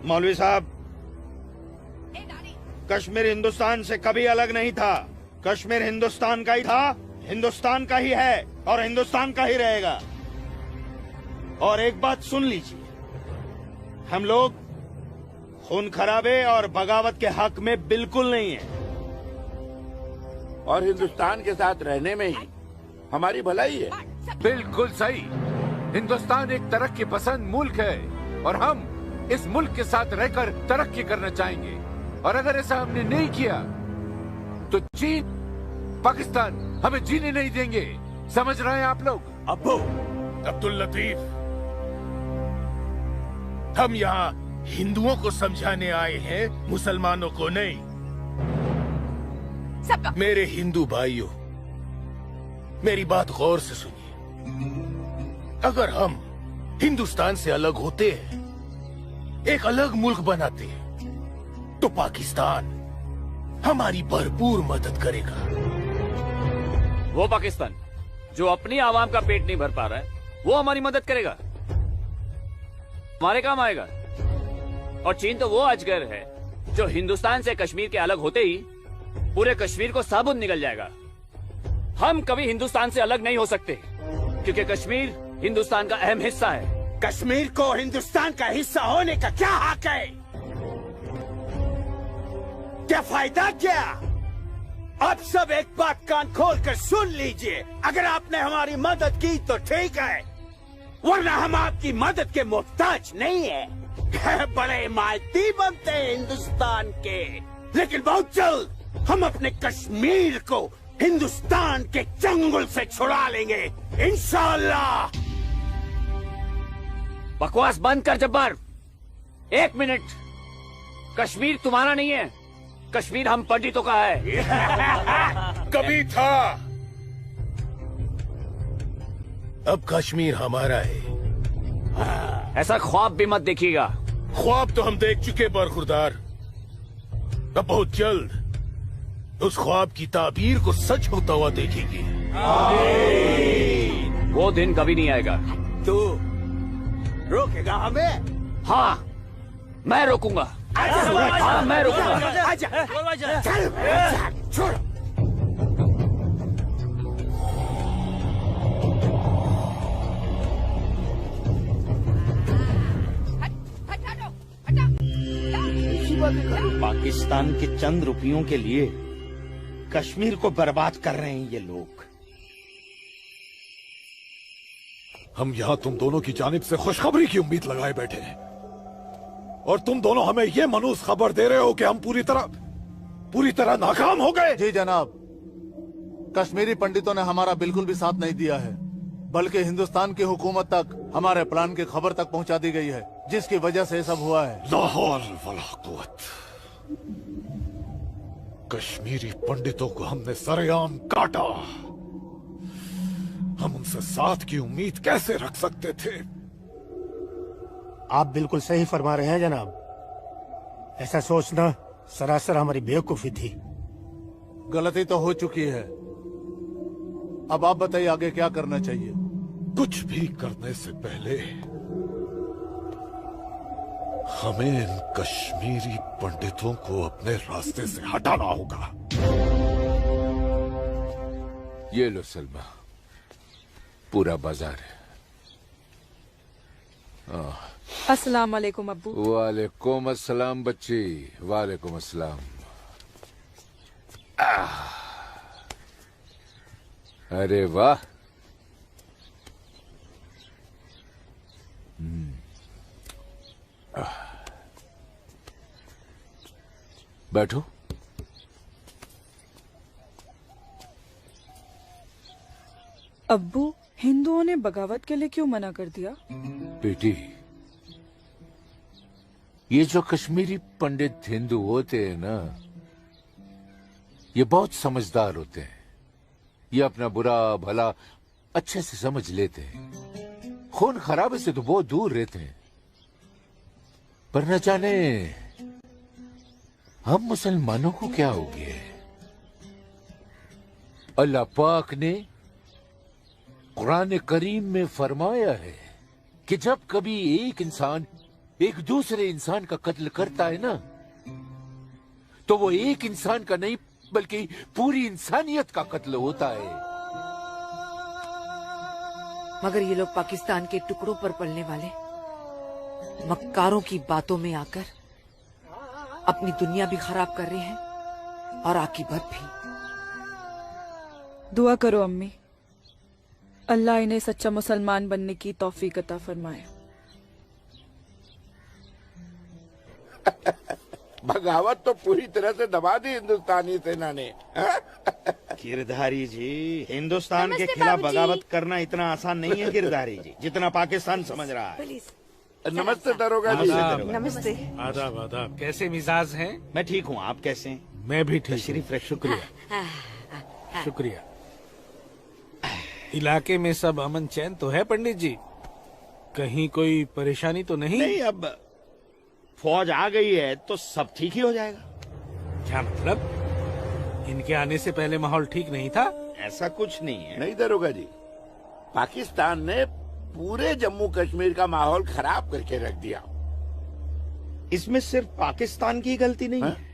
मौलवी साहब, कश्मीर हिंदुस्तान से कभी अलग नहीं था। कश्मीर हिंदुस्तान का ही था, हिंदुस्तान का ही है और हिंदुस्तान का ही रहेगा। और एक बात सुन लीजिए, हम लोग खून खराबे और बगावत के हक में बिल्कुल नहीं है। और हिंदुस्तान के साथ रहने में ही हमारी भलाई है। बिल्कुल सही। हिंदुस्तान एक तरक्की पसंद मुल्क है और हम इस मुल्क के साथ रहकर तरक्की करना चाहेंगे। और अगर ऐसा हमने नहीं किया तो चीन, पाकिस्तान हमें जीने नहीं देंगे। समझ रहे हैं आप लोग? अब्बू अब्दुल लतीफ, हम यहाँ हिंदुओं को समझाने आए हैं, मुसलमानों को नहीं। मेरे हिंदू भाइयों, मेरी बात गौर से सुनिए। अगर हम हिंदुस्तान से अलग होते हैं, एक अलग मुल्क बनाते हैं, तो पाकिस्तान हमारी भरपूर मदद करेगा। वो पाकिस्तान जो अपनी आवाम का पेट नहीं भर पा रहा है, वो हमारी मदद करेगा, हमारे काम आएगा। और चीन तो वो अजगर है जो हिंदुस्तान से कश्मीर के अलग होते ही पूरे कश्मीर को साबुत निकल जाएगा। हम कभी हिंदुस्तान से अलग नहीं हो सकते, क्योंकि कश्मीर हिंदुस्तान का अहम हिस्सा है। कश्मीर को हिंदुस्तान का हिस्सा होने का क्या हक है? क्या फायदा क्या? अब सब एक बात कान खोल कर सुन लीजिए। अगर आपने हमारी मदद की तो ठीक है, वरना हम आपकी मदद के मोहताज नहीं है। बड़े मायती बनते हैं हिंदुस्तान के, लेकिन बहुत जल्द हम अपने कश्मीर को हिंदुस्तान के चंगुल से छुड़ा लेंगे, इंशाअल्लाह। बकवास बंद कर जब्बार। 1 मिनट। कश्मीर तुम्हारा नहीं है, कश्मीर हम पंडितों का है। कभी था, अब कश्मीर हमारा है। ऐसा ख्वाब भी मत देखिएगा। ख्वाब तो हम देख चुके बरखुरदार। अब बहुत जल्द उस ख्वाब की ताबीर को सच होता हुआ देखेंगे। वो दिन कभी नहीं आएगा। तू रोकेगा हमें? हाँ, मैं रोकूंगा। हाँ, मैं रोकूंगा। आजा, चल, छोड़। पाकिस्तान के चंद रुपयों के लिए कश्मीर को बर्बाद कर रहे हैं ये लोग। हम यहाँ तुम दोनों की जानिब से खुशखबरी की उम्मीद लगाए बैठे हैं, और तुम दोनों हमें ये मनूस खबर दे रहे हो कि हम पूरी तरह नाकाम हो गए। जी जनाब, कश्मीरी पंडितों ने हमारा बिल्कुल भी साथ नहीं दिया है, बल्कि हिंदुस्तान की हुकूमत तक हमारे प्लान की खबर तक पहुंचा दी गई है, जिसकी वजह से सब हुआ है। ला हौल वला कुव्वत। कश्मीरी पंडितों को हमने सरेआम काटा। हम उनसे साथ की उम्मीद कैसे रख सकते थे? आप बिल्कुल सही फरमा रहे हैं जनाब। ऐसा सोचना सरासर हमारी बेवकूफी थी। गलती तो हो चुकी है, अब आप बताइए आगे क्या करना चाहिए। कुछ भी करने से पहले हमें इन कश्मीरी पंडितों को अपने रास्ते से हटाना होगा। ये लो सलमा, पूरा बाजार है। अस्सलाम वालेकुम अब्बू। वालेकुम अस्सलाम बच्ची, वालेकुम अस्सलाम। अरे वाह, बैठो। अब्बू, हिंदुओं ने बगावत के लिए क्यों मना कर दिया? बेटी, ये जो कश्मीरी पंडित हिंदू होते हैं ना, ये बहुत समझदार होते हैं। ये अपना बुरा भला अच्छे से समझ लेते हैं। खून खराबे से तो बहुत दूर रहते हैं। पर न जाने हम मुसलमानों को क्या हो गया है। अल्लाह पाक ने कुरान करीम में फरमाया है कि जब कभी एक इंसान एक दूसरे इंसान का कत्ल करता है ना, तो वो एक इंसान का नहीं बल्कि पूरी इंसानियत का कत्ल होता है। मगर ये लोग पाकिस्तान के टुकड़ों पर पलने वाले मक्कारों की बातों में आकर अपनी दुनिया भी खराब कर रहे हैं और आकीबत भी। दुआ करो अम्मी, अल्लाह इन्हें सच्चा मुसलमान बनने की तौफीक अता फरमाए। बगावत तो पूरी तरह से दबा दी हिंदुस्तानी सेना ने। गिरधारी जी, हिंदुस्तान के खिलाफ बगावत करना इतना आसान नहीं है गिरधारी जी, जितना पाकिस्तान समझ रहा है। नमस्ते दरोगा जी। नमस्ते। आदाब आदाब। कैसे मिजाज हैं? मैं ठीक हूँ, आप कैसे हैं? मैं भी ठीक। तशरीफ रखिए। शुक्रिया शुक्रिया। इलाके में सब अमन चैन तो है पंडित जी? कहीं कोई परेशानी तो नहीं? नहीं, अब फौज आ गई है तो सब ठीक ही हो जाएगा। क्या मतलब? इनके आने से पहले माहौल ठीक नहीं था? ऐसा कुछ नहीं है। नहीं दरोगा जी, पाकिस्तान ने पूरे जम्मू कश्मीर का माहौल खराब करके रख दिया। इसमें सिर्फ पाकिस्तान की गलती नहीं है।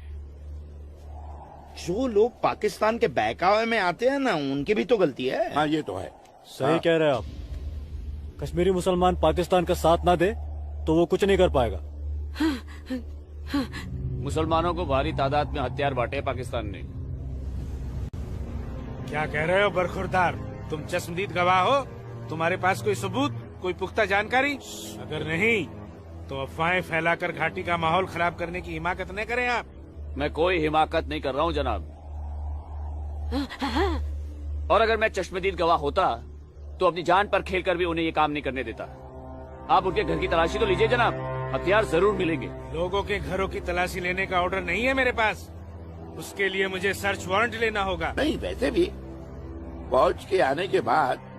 जो लोग पाकिस्तान के बहकावे में आते हैं ना, उनकी भी तो गलती है। हाँ, ये तो है। सही कह रहे हैं आप। कश्मीरी मुसलमान पाकिस्तान का साथ ना दे तो वो कुछ नहीं कर पाएगा। मुसलमानों को भारी तादाद में हथियार बांटे पाकिस्तान ने। क्या कह रहे हो बरखुरदार? तुम चश्मदीद गवाह हो? तुम्हारे पास कोई सबूत, कोई पुख्ता जानकारी? अगर नहीं तो अफवाहें फैलाकर घाटी का माहौल खराब करने की हिमाकत न करें आप। मैं कोई हिमाकत नहीं कर रहा हूँ जनाब। और अगर मैं चश्मदीद गवाह होता तो अपनी जान पर खेलकर भी उन्हें ये काम नहीं करने देता। आप उनके घर की तलाशी तो लीजिए जनाब, हथियार जरूर मिलेंगे। लोगों के घरों की तलाशी लेने का ऑर्डर नहीं है मेरे पास। उसके लिए मुझे सर्च वारंट लेना होगा। नहीं, वैसे भी फौज के आने के बाद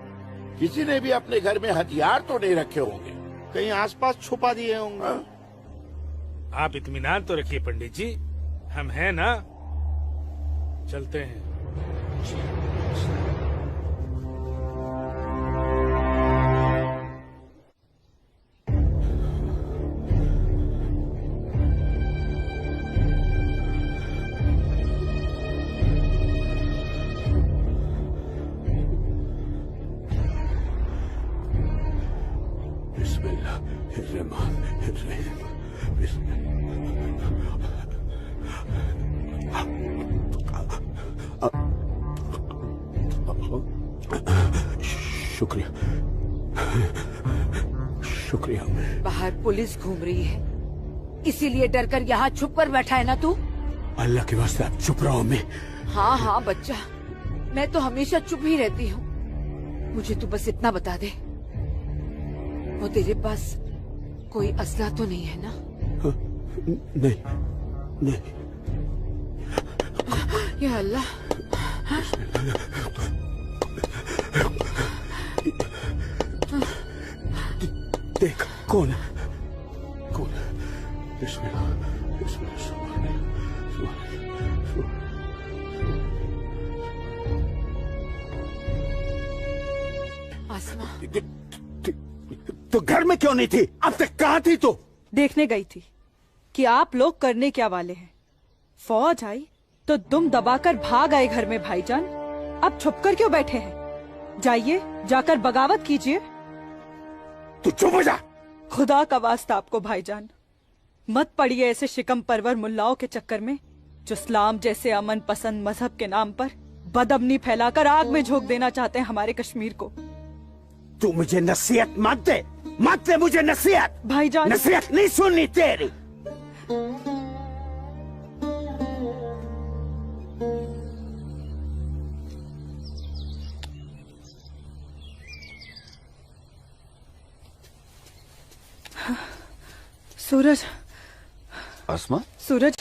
किसी ने भी अपने घर में हथियार तो नहीं रखे होंगे, कहीं आसपास छुपा दिए होंगे। आप इत्मीनान तो रखिए पंडित जी, हम हैं ना। चलते हैं। शुक्रिया शुक्रिया। बाहर पुलिस घूम रही है, इसीलिए डर कर यहाँ छुप कर बैठा है ना तू? अल्लाह के वास्ते आप चुप रहो। मैं हाँ हाँ बच्चा, मैं तो हमेशा चुप ही रहती हूँ। मुझे तू बस इतना बता दे, वो तेरे पास कोई असला तो नहीं है ना? नहीं नहीं। या अल्लाह। देख कौन है, कौन है? बिस्मिल्लाह बिस्मिल्लाह। आसमा, तो घर में क्यों नहीं थी? अब तक कहाँ थी तू? देखने गई थी कि आप लोग करने क्या वाले हैं। फौज आई तो दुम दबाकर भाग आए घर में भाईजान। अब छुपकर क्यों बैठे हैं? जाइए, जाकर बगावत कीजिए। तू चुप हो जा। खुदा का वास्ता आपको भाईजान, मत पड़िए ऐसे शिकम परवर मुल्लाओं के चक्कर में, जो इस्लाम जैसे अमन पसंद मजहब के नाम पर बदअमनी फैलाकर आग में झोंक देना चाहते हैं हमारे कश्मीर को। तू मुझे नसीहत मत दे मुझे नसीहत। भाईजान, नसीहत नहीं सुननी तेरी। सूरज। आसमा? सूरज,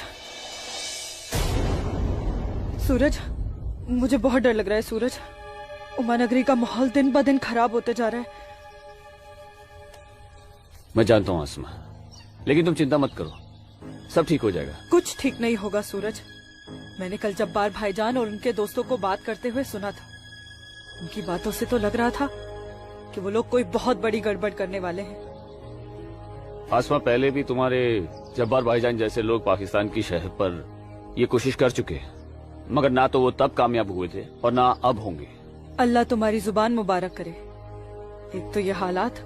सूरज, मुझे बहुत डर लग रहा है सूरज। उमानगरी का माहौल दिन ब दिन खराब होते जा रहा है। मैं जानता हूँ आसमा, लेकिन तुम चिंता मत करो, सब ठीक हो जाएगा। कुछ ठीक नहीं होगा सूरज। मैंने कल जब्बार भाईजान और उनके दोस्तों को बात करते हुए सुना था। उनकी बातों से तो लग रहा था कि वो लोग कोई बहुत बड़ी गड़बड़ करने वाले हैं। आसमा, पहले भी तुम्हारे जब्बार भाईजान जैसे लोग पाकिस्तान की शहर पर ये कोशिश कर चुके हैं, मगर ना तो वो तब कामयाब हुए थे और ना अब होंगे। अल्लाह तुम्हारी जुबान मुबारक करे। एक तो ये हालात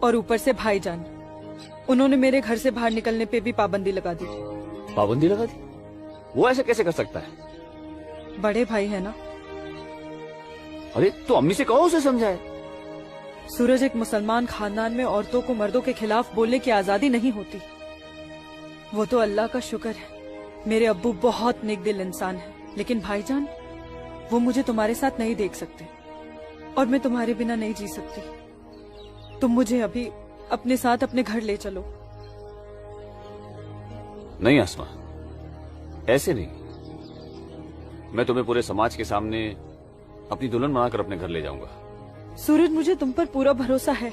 और ऊपर से भाईजान, उन्होंने मेरे घर से बाहर निकलने पे भी पाबंदी लगा दी। पाबंदी लगा दी? वो ऐसे कैसे कर सकता है? बड़े भाई है ना। अरे तो अम्मी से कहो, उसे समझाए। सूरज, एक मुसलमान खानदान में औरतों को मर्दों के खिलाफ बोलने की आजादी नहीं होती। वो तो अल्लाह का शुक्र है, मेरे अब्बू बहुत नेक दिल इंसान है, लेकिन भाईजान वो मुझे तुम्हारे साथ नहीं देख सकते और मैं तुम्हारे बिना नहीं जी सकती। तुम मुझे अभी अपने साथ अपने घर ले चलो। नहीं आसमा, ऐसे नहीं। मैं तुम्हें पूरे समाज के सामने अपनी दुल्हन बनाकर अपने घर ले जाऊंगा। सूरज, मुझे तुम पर पूरा भरोसा है,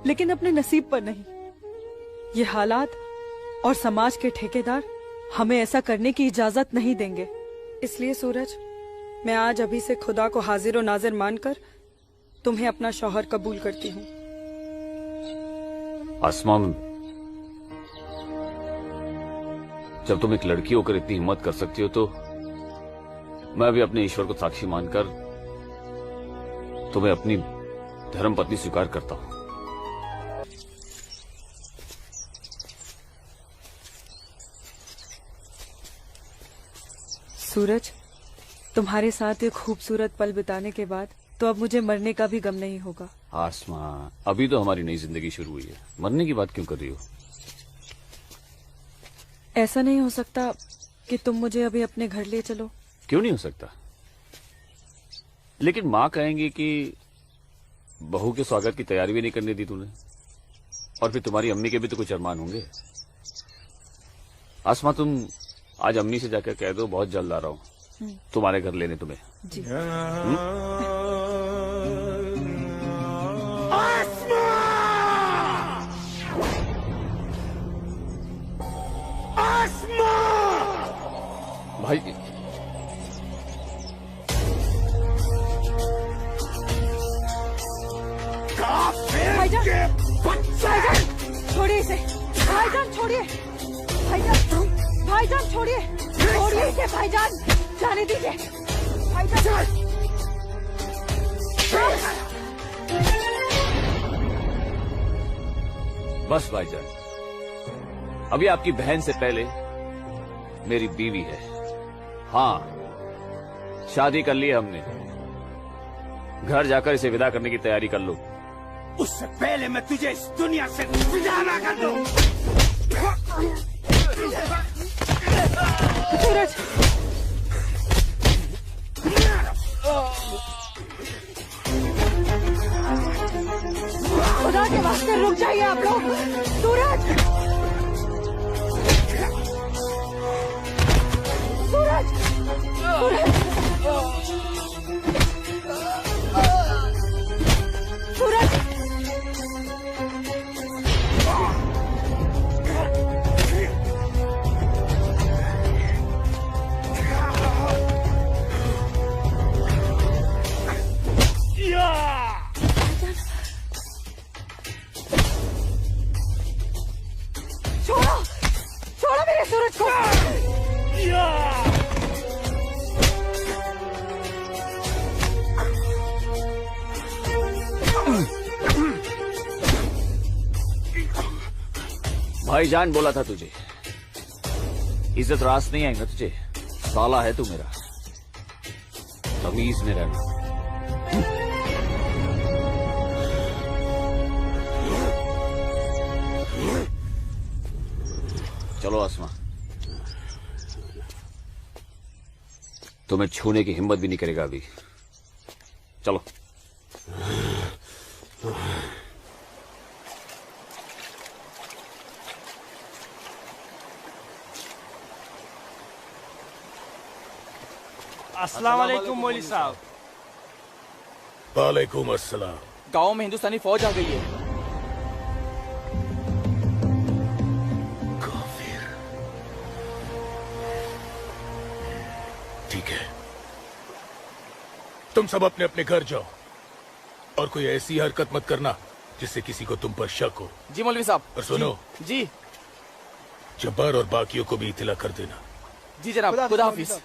लेकिन अपने नसीब पर नहीं। ये हालात और समाज के ठेकेदार हमें ऐसा करने की इजाजत नहीं देंगे। इसलिए सूरज, मैं आज अभी से खुदा को हाजिर और नाजिर मानकर तुम्हें अपना शौहर कबूल करती हूँ। आसमा, जब तुम एक लड़की होकर इतनी हिम्मत कर सकती हो, तो मैं भी अपने ईश्वर को साक्षी मानकर तुम्हें अपनी धर्मपत्नी स्वीकार करता हूं। सूरज, तुम्हारे साथ एक खूबसूरत पल बिताने के बाद तो अब मुझे मरने का भी गम नहीं होगा। आसमा, अभी तो हमारी नई जिंदगी शुरू हुई है, मरने की बात क्यों कर रही हो? ऐसा नहीं हो सकता कि तुम मुझे अभी अपने घर ले चलो? क्यों नहीं हो सकता? लेकिन माँ कहेंगी कि बहू के स्वागत की तैयारी भी नहीं करने दी तूने, और फिर तुम्हारी अम्मी के भी तो कुछ अरमान होंगे। आसमा, तुम आज अम्मी से जाकर कह दो बहुत जल्द आ रहा हूँ तुम्हारे घर लेने तुम्हें। जी। भाई, भाईजान, छोड़िए इसे। भाईजान छोड़िए, भाईजान छोड़िए, छोड़िए इसे भाईजान, जाने दीजिए भाईजान। बस भाईजान, अभी आपकी बहन से पहले मेरी बीवी है। हाँ, शादी कर ली है हमने। घर जाकर इसे विदा करने की तैयारी कर लो। उससे पहले मैं तुझे इस दुनिया से विदा ना कर दूं। सूरज, खुदा के वास्ते रुक जाइए आप लोग। सूरज, सूरज, सूरज, छोड़ो, छोड़ो मेरे सूरज को। भाईजान बोला था तुझे, इज्जत रास नहीं आएगा तुझे। साला है तू मेरा, तमीज में रहना। चलो आसमा, तुम्हें छूने की हिम्मत भी नहीं करेगा अभी। चलो। अस्सलाम वालेकुम मौलवी साहब। वालेकुम अस्सलाम। गांव में हिंदुस्तानी फौज आ गई है। ठीक है, तुम सब अपने अपने घर जाओ और कोई ऐसी हरकत मत करना जिससे किसी को तुम पर शक हो। जी मौलवी साहब। और सुनो जी जब्बार और बाकियों को भी इत्तला कर देना। जी जनाब, खुदा हाफिज।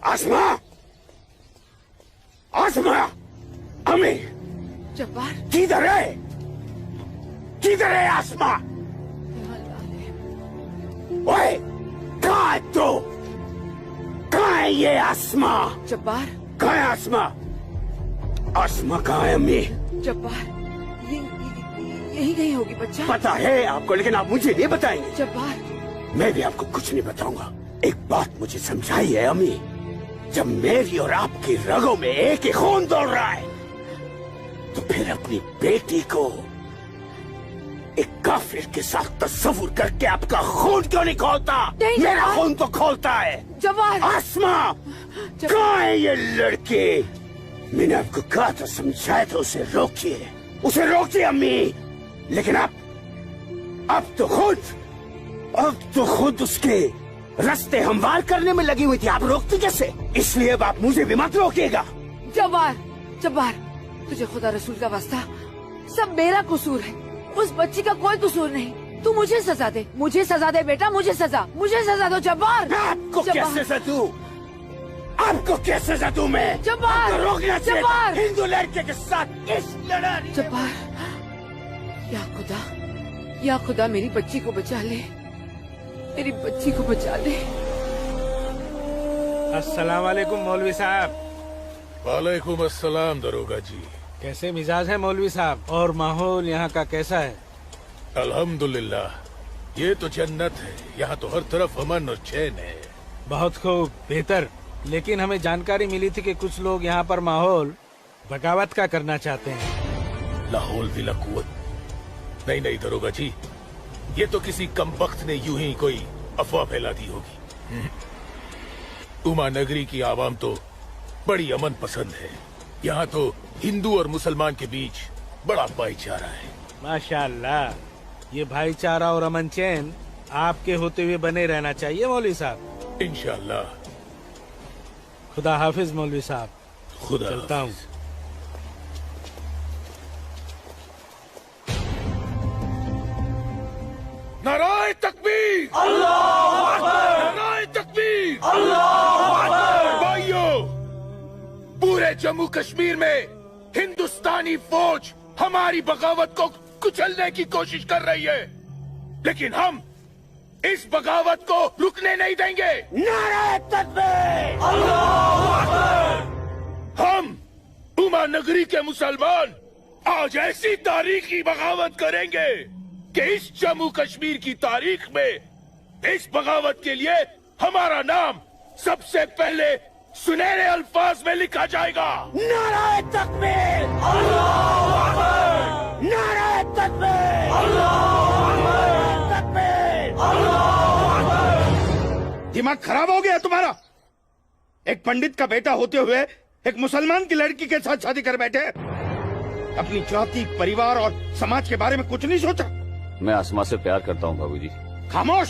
आसमा, आसमा, अम्मी, जब्बार किधर है? किधर है आसमा? ओए, कहाँ है तू? कहाँ है ये आसमा? जब्बार कहाँ है आसमा? आसमा कहाँ है अम्मी? जब्बार यही कहीं होगी बच्चा। पता है आपको, लेकिन आप मुझे नहीं बताएंगे। जब्बार मैं भी आपको कुछ नहीं बताऊंगा। एक बात मुझे समझाई है अम्मी, जब मेरी और आपकी रगों में एक ही खून दौड़ रहा है तो फिर अपनी बेटी को एक काफिर के साथ तस्वुर करके आपका खून क्यों नहीं खोलता? मेरा खून तो खोलता है। जवान आसमा, कहाँ है ये लड़की? मैंने आपको कहा था, समझाया था, उसे रोकिए, उसे रोकिए अम्मी। लेकिन अब तो खुद उसके रास्ते हमवार करने में लगी हुई थी। आप रोकती कैसे? इसलिए अब आप मुझे भी मत रोकिएगा। जब्बार, तुझे खुदा रसूल का वास्ता, सब मेरा कसूर है, उस बच्ची का कोई कसूर नहीं। तू मुझे सजा दे, मुझे सजा दे बेटा, मुझे सजा दो जब्बार। आपको क्या सजा दूं? आपको क्या सजा दूं मैं? जब्बार, रोकना चाहिए जब्बार, हिंदू लड़के के साथ इस लड़ाई। जब्बार, या खुदा मेरी बच्ची को बचा ले, मेरी बच्ची को बचा ले। अस्सलाम वालेकुम मौलवी साहब। वालेकुम अस्सलाम दरोगा जी। कैसे मिजाज है मौलवी साहब, और माहौल यहाँ का कैसा है? अल्हम्दुलिल्लाह, ये तो जन्नत है। यहाँ तो हर तरफ अमन और चैन है। बहुत खूब, बेहतर। लेकिन हमें जानकारी मिली थी कि कुछ लोग यहाँ पर माहौल बगावत का करना चाहते हैं। लाहौल विला कुव्वत। नहीं दरोगा जी, ये तो किसी कमबख्त ने यूं ही कोई अफवाह फैला दी होगी। उमा नगरी की आवाम तो बड़ी अमन पसंद है। यहाँ तो हिंदू और मुसलमान के बीच बड़ा भाईचारा है। माशाअल्लाह, ये भाईचारा और अमन चैन आपके होते हुए बने रहना चाहिए मौलवी साहब। इंशाअल्लाह। खुदा हाफिज मौलवी साहब। खुदा चलता हूँ। नाराए तकबीर, अल्लाहू अकबर, नाराए तकबीर, अल्लाहू अकबर। भाइयों, पूरे जम्मू कश्मीर में हिंदुस्तानी फौज हमारी बगावत को कुचलने की कोशिश कर रही है, लेकिन हम इस बगावत को रुकने नहीं देंगे। नाराए तकबीर, अल्लाहू अकबर। हम उमा नगरी के मुसलमान आज ऐसी तारीखी बगावत करेंगे कि इस जम्मू कश्मीर की तारीख में इस बगावत के लिए हमारा नाम सबसे पहले सुनहरे अल्फाज में लिखा जाएगा। नाराए तकबीर, अल्लाहू अकबर। नाराए तकबीर, अल्लाहू अकबर। तकबीर, अल्लाहू अकबर। दिमाग खराब हो गया तुम्हारा? एक पंडित का बेटा होते हुए एक मुसलमान की लड़की के साथ शादी कर बैठे। अपनी जाति, परिवार और समाज के बारे में कुछ नहीं सोचा। मैं आसमा से प्यार करता हूँ बाबूजी। खामोश।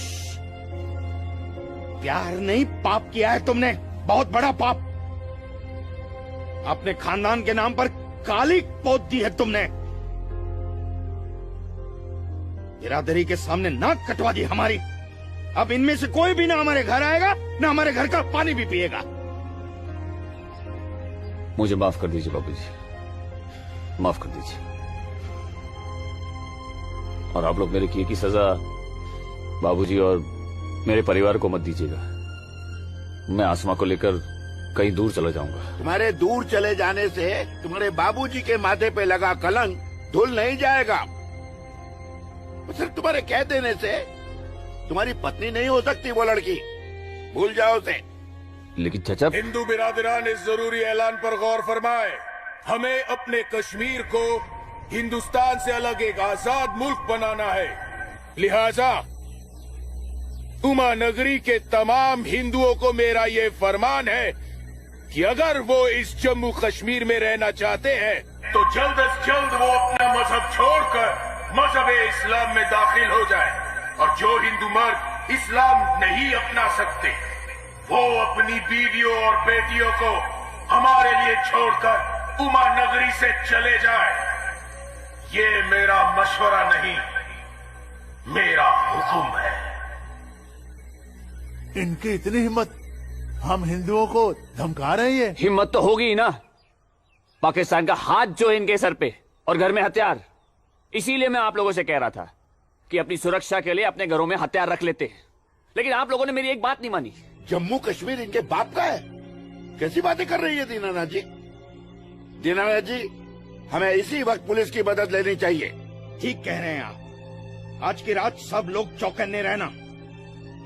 प्यार नहीं, पाप किया है तुमने, बहुत बड़ा पाप। अपने खानदान के नाम पर काली पोत दी है तुमने। बिरादरी के सामने नाक कटवा दी हमारी। अब इनमें से कोई भी ना हमारे घर आएगा, ना हमारे घर का पानी भी पिएगा। मुझे माफ कर दीजिए बाबूजी, माफ कर दीजिए। और आप लोग मेरे किए की सजा बाबूजी और मेरे परिवार को मत दीजिएगा। मैं आसमा को लेकर कहीं दूर चला जाऊंगा। तुम्हारे दूर चले जाने से तुम्हारे बाबूजी के माथे पे लगा कलंक धुल नहीं जाएगा। सिर्फ तुम्हारे कह देने से तुम्हारी पत्नी नहीं हो सकती वो लड़की, भूल जाओ उसे। लेकिन चाचा, हिंदू बिरादरान इस जरूरी ऐलान पर गौर फरमाए। हमें अपने कश्मीर को हिंदुस्तान से अलग एक आजाद मुल्क बनाना है। लिहाजा उमा नगरी के तमाम हिंदुओं को मेरा ये फरमान है कि अगर वो इस जम्मू कश्मीर में रहना चाहते हैं तो जल्द से जल्द वो अपना मजहब छोड़कर मजहब इस्लाम में दाखिल हो जाए। और जो हिंदू मर्द इस्लाम नहीं अपना सकते वो अपनी बीवियों और बेटियों को हमारे लिए छोड़कर उमा नगरी से चले जाए। ये मेरा मशवरा नहीं, मेरा हुक्म है। इनकी इतनी हिम्मत, हम हिंदुओं को धमका रहे हैं। हिम्मत तो होगी ही ना। पाकिस्तान का हाथ जो है इनके सर पे और घर में हथियार। इसीलिए मैं आप लोगों से कह रहा था कि अपनी सुरक्षा के लिए अपने घरों में हथियार रख लेते हैं, लेकिन आप लोगों ने मेरी एक बात नहीं मानी। जम्मू कश्मीर इनके बाप का है? कैसी बातें कर रही है दीनानाथ जी? दीनानाथ जी, हमें इसी वक्त पुलिस की मदद लेनी चाहिए। ठीक कह रहे हैं आप। आज की रात सब लोग चौकन्ने रहना।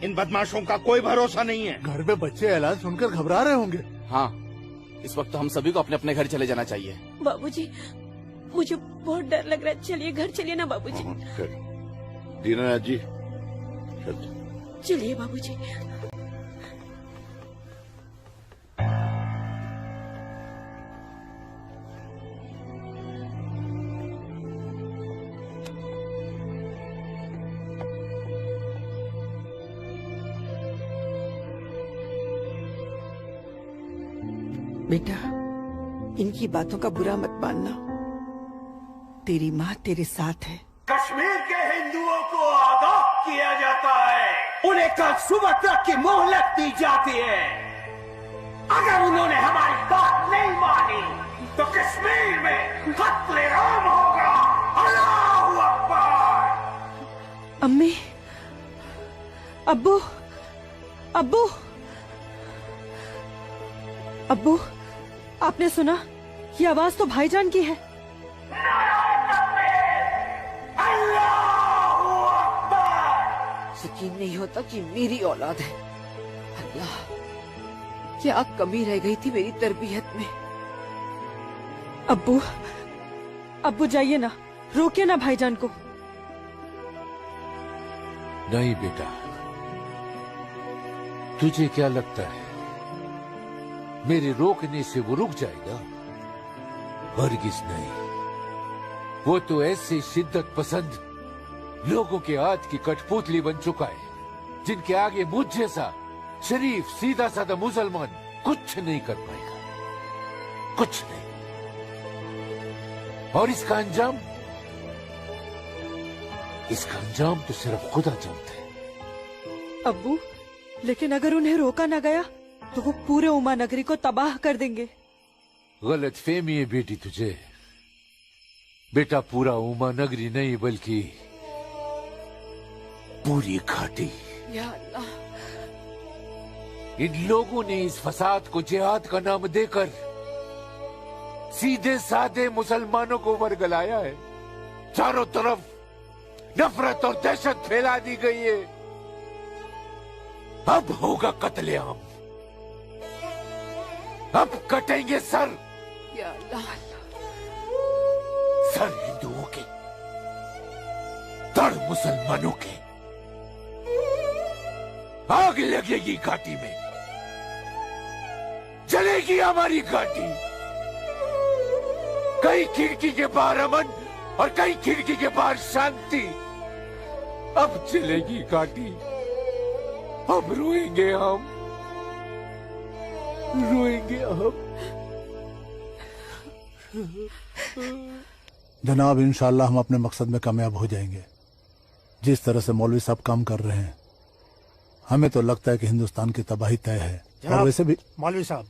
इन बदमाशों का कोई भरोसा नहीं है। घर में बच्चे ऐलान सुनकर घबरा रहे होंगे। हाँ, इस वक्त तो हम सभी को अपने अपने घर चले जाना चाहिए। बाबूजी, मुझे बहुत डर लग रहा है। चलिए घर चलिए ना बाबूजी। दीनानाथ जी, चलिए बाबूजी। बेटा, इनकी बातों का बुरा मत मानना। तेरी माँ तेरे साथ है। कश्मीर के हिंदुओं को आगाह किया जाता है। उन्हें कल सुबह तक की मोहलत दी जाती है। अगर उन्होंने हमारी बात नहीं मानी तो कश्मीर में कत्ले-आम होगा। अल्लाहू अकबर। अम्मी, अब्बू, अब्बू, अब्बू, आपने सुना? ये आवाज तो भाईजान की है। यकीन नहीं होता कि मेरी औलाद है। अल्लाह, क्या कमी रह गई थी मेरी तरबियत में। अब्बू, अब्बू जाइए ना, रोकिए ना भाईजान को। नहीं बेटा, तुझे क्या लगता है मेरे रोकने से वो रुक जाएगा? हरगिज नहीं। वो तो ऐसे शिद्दत पसंद लोगों के हाथ की कठपुतली बन चुका है जिनके आगे मुझ जैसा शरीफ सीधा साधा मुसलमान कुछ नहीं कर पाएगा, कुछ नहीं। और इसका अंजाम तो सिर्फ खुदा जानता है। अब्बू, लेकिन अगर उन्हें रोका न गया तो वो पूरे उमा नगरी को तबाह कर देंगे। गलत फहमी है बेटी तुझे। बेटा, पूरा उमा नगरी नहीं बल्कि पूरी घाटी। या अल्लाह, इन लोगों ने इस फसाद को जिहाद का नाम देकर सीधे साधे मुसलमानों को वर्गलाया है। चारों तरफ नफरत और दहशत फैला दी गई है। अब होगा कत्लेआम, अब कटेंगे सर। या अल्लाह, सर हिंदुओं के, धड़ मुसलमानों के। आग लगेगी घाटी में, जलेगी हमारी घाटी। कई खिड़की के बाहर अमन और कई खिड़की के बाहर शांति। अब जलेगी घाटी, अब रोएंगे हम, रोएंगे हम। जनाब, इंशाल्लाह हम अपने मकसद में कामयाब हो जाएंगे। जिस तरह से मौलवी साहब काम कर रहे हैं, हमें तो लगता है कि हिंदुस्तान की तबाही तय है। और वैसे भी मौलवी साहब,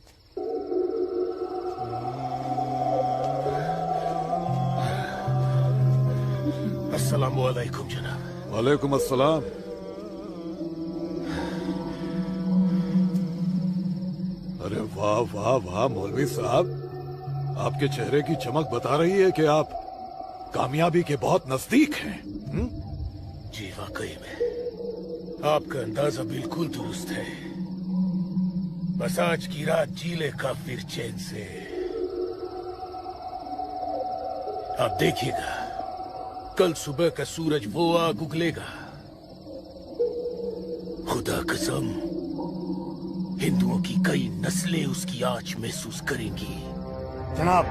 अस्सलामु अलैकुम जनाब। वालेकुम अस्सलाम। अरे वाह वाह वाह मौलवी साहब, आपके चेहरे की चमक बता रही है कि आप कामयाबी के बहुत नजदीक हैं। जी वाकई में आपका अंदाजा बिल्कुल दुरुस्त है। बस आज की रात जी लेगा फिर चैन से। आप देखिएगा, कल सुबह का सूरज वो आग उगलेगा। खुदा कसम, हिंदुओं की कई नस्लें उसकी आंच महसूस करेंगी। जनाब,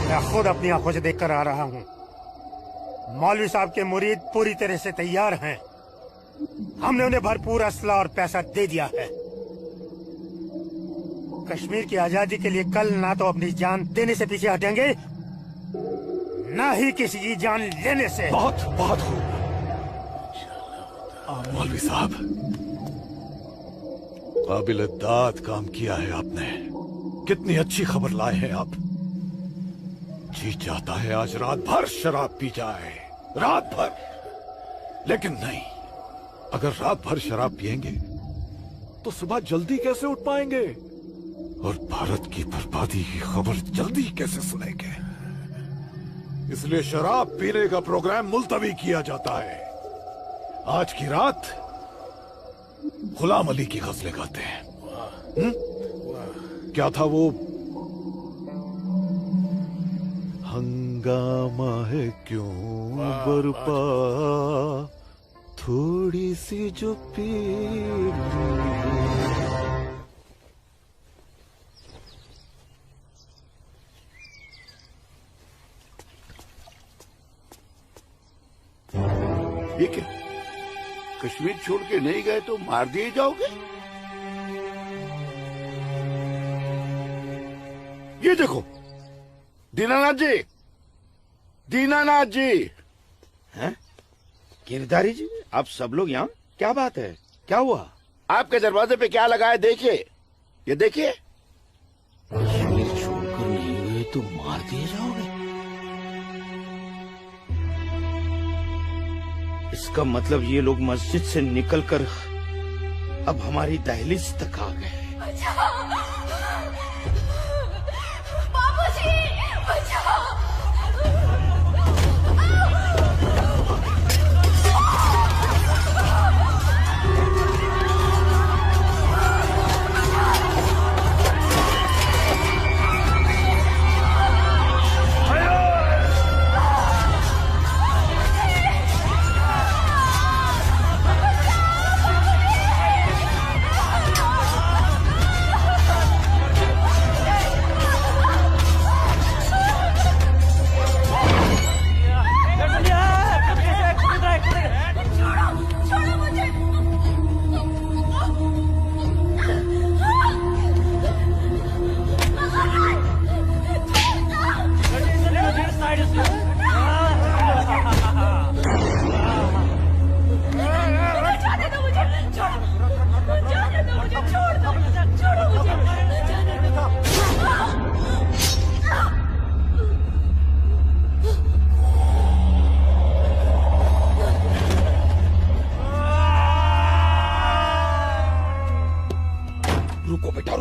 मैं खुद अपनी आंखों से देखकर आ रहा हूँ। मौलवी साहब के मुरीद पूरी तरह से तैयार हैं। हमने उन्हें भरपूर असला और पैसा दे दिया है। कश्मीर की आजादी के लिए कल ना तो अपनी जान देने से पीछे हटेंगे, ना ही किसी की जान लेने से। बहुत बहुत खूब मौलवी साहब, काबिल दाद काम किया है आपने। कितनी अच्छी खबर लाए हैं आप। जी चाहता है आज रात भर शराब पी जाए, रात भर। लेकिन नहीं, अगर रात भर शराब पिएंगे तो सुबह जल्दी कैसे उठ पाएंगे और भारत की बर्बादी की खबर जल्दी कैसे सुनेंगे। इसलिए शराब पीने का प्रोग्राम मुलतवी किया जाता है। आज की रात गुलाम अली की गजलें गाते हैं। क्या था वो? हंगामा है क्यों बरपा, थोड़ी सी जो पीड़। ये क्या? कश्मीर छोड़ के नहीं गए तो मार दिए जाओगे? ये देखो, दीनानाथ जी, दीनानाथ जी। हैं? गिरधारी जी, आप सब लोग यहाँ? क्या बात है, क्या हुआ? आपके दरवाजे पे क्या लगा है देखिए, ये देखिए। कश्मीर छोड़कर नहीं गए तो मार दिए जाओगे? इसका मतलब ये लोग मस्जिद से निकलकर अब हमारी दहलीज तक आ गए। बाबूजी, बचाओ!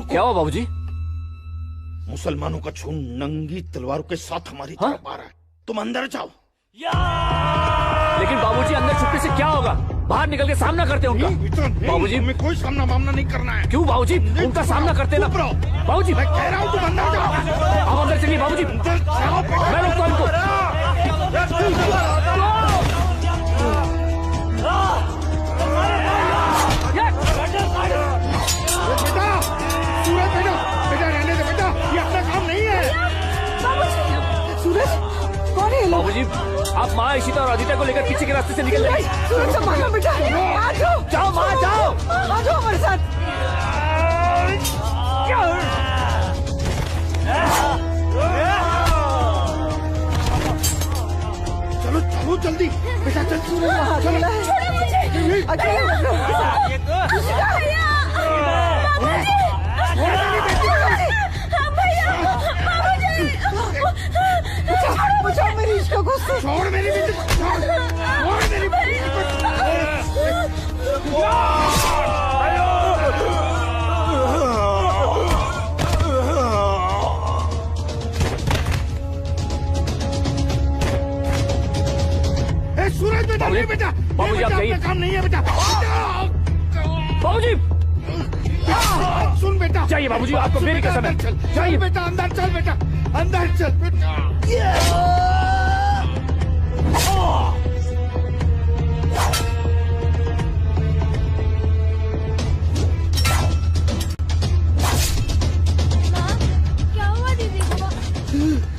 क्या हुआ बाबूजी? मुसलमानों का झुंड नंगी तलवारों के साथ हमारी तरफ आ रहा है। तुम अंदर जाओ। लेकिन बाबूजी, अंदर छुपने से क्या होगा? बाहर निकल के सामना करते उनका। बाबूजी, हमें कोई सामना मामला नहीं करना है। क्यों बाबूजी? उनका सामना करते ना। बाबूजी, मैं कह रहा हूँ तुम अंदर जाओ। आप अंदर चलिए बाबूजी। मैं रोकता हूं इनको। बेटा रहने दे बेटा, ये अपना काम नहीं है। सूरज, कौन है? बाबूजी, आप माँ इशिता और आदित्य को लेकर पीछे के रास्ते से निकल जाइए। सूरज का भागो बेटा, आ जाओ। जाओ माँ, जाओ। आ जाओ हमारे साथ। चलो चलो जल्दी बेटा, चल सूरज, चलो। छोड़ो मुझे, बचाओ मेरी इश्क को। छोड़ मेरी बेटी, छोड़ मेरी बेटी सूरज बेटा, नहीं बेटा, बाबूजी आप जाइए। काम नहीं है बेटा। बाबूजी सुन बेटा, जाइए बाबूजी, आपको मेरी कसम है। चल बेटा, अंदर चल बेटा, अंदर चल बेटा। क्या हुआ दीदी को?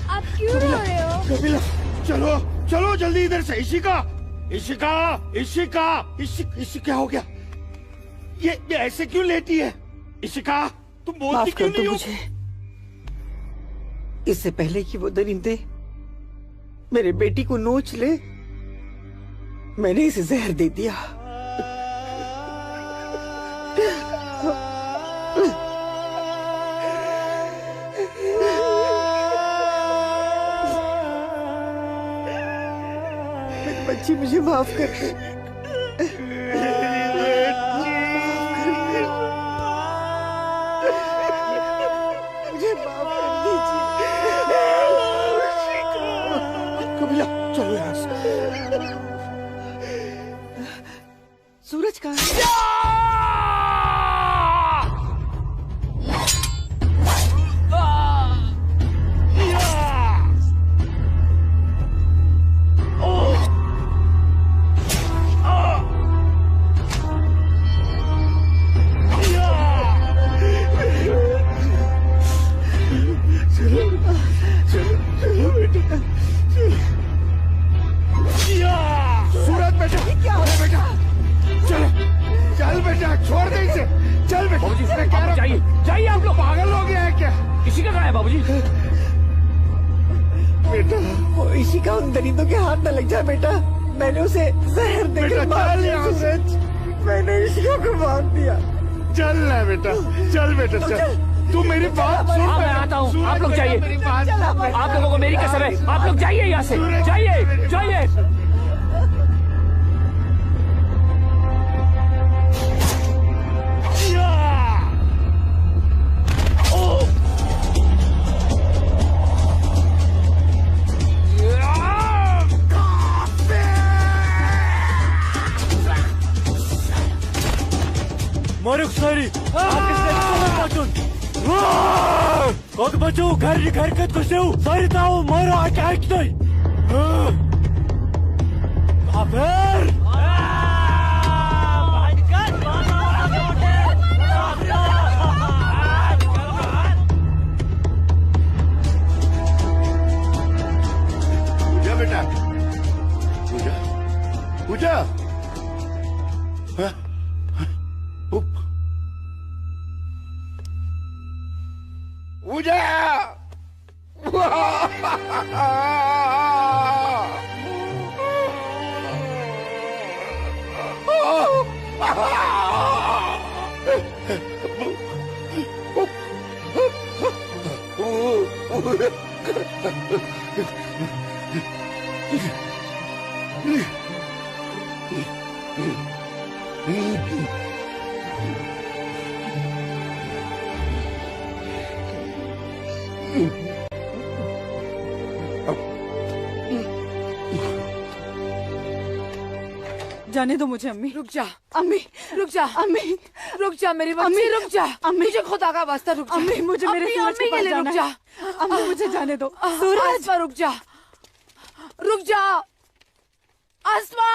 आप क्यों रो रहे हो? कपिला, चलो चलो जल्दी इधर से। इशिका, इशिका, इशिका, इशिका क्या हो गया? ये ऐसे क्यों लेटी है? इशिका, तुम बोलती माफ क्यों कर दो नहीं हो? मुझे। इससे पहले कि वो दरिंदे मेरे बेटी को नोच ले, मैंने इसे जहर दे दिया। मेरी बच्ची, मुझे माफ कर दे। मुझे माफ कर दीजिए। कपिला, चलो यहाँ से। सूरज कहाँ है? सूरज बेटा, क्या हो रहा बेटा? चलो, चल बेटा, छोड़ दे इसे। चल बेटा, बाबूजी, मैं कह रहा हूं, जाइए, जाइए आप लोग। पागल हो गया है क्या? इसी का कहाँ है बाबूजी? बेटा, वो इसी का उन दरिंदों के हाथ न लग जाए बेटा। मैंने उसे जहर देकर मार दिया। सूरज, मैंने इसी को मार दिया। चल ना बेटा, चल बेटा, चल। तू मेरी बात सुन। हाँ, मैं आता हूँ, आप लोग जाइए। आप लोगों को मेरी कसम है, आप लोग जाइए यहाँ से। जाइए, जाइए। Moruk sari, Kok baju घर घर कुछ सारी ताऊ मारो अटैक नहीं काफिर पूजा बेटा, पूजा, पूजा, हाँ? पूजा, जाने दो मुझे अम्मी। रुक जा अम्मी, रुक जा अम्मी, रुक जा मेरी बच्ची, अम्मी, रुक जा। अम्मी, मुझे खुदा का वास्ता रुक जा। अम्मी, मुझे मेरे सूरज के पास लिए रुक जाना जा। है। अम्मी, मुझे जाने दो। सूरज, आसमा रुक जा, रुक जा आसमा।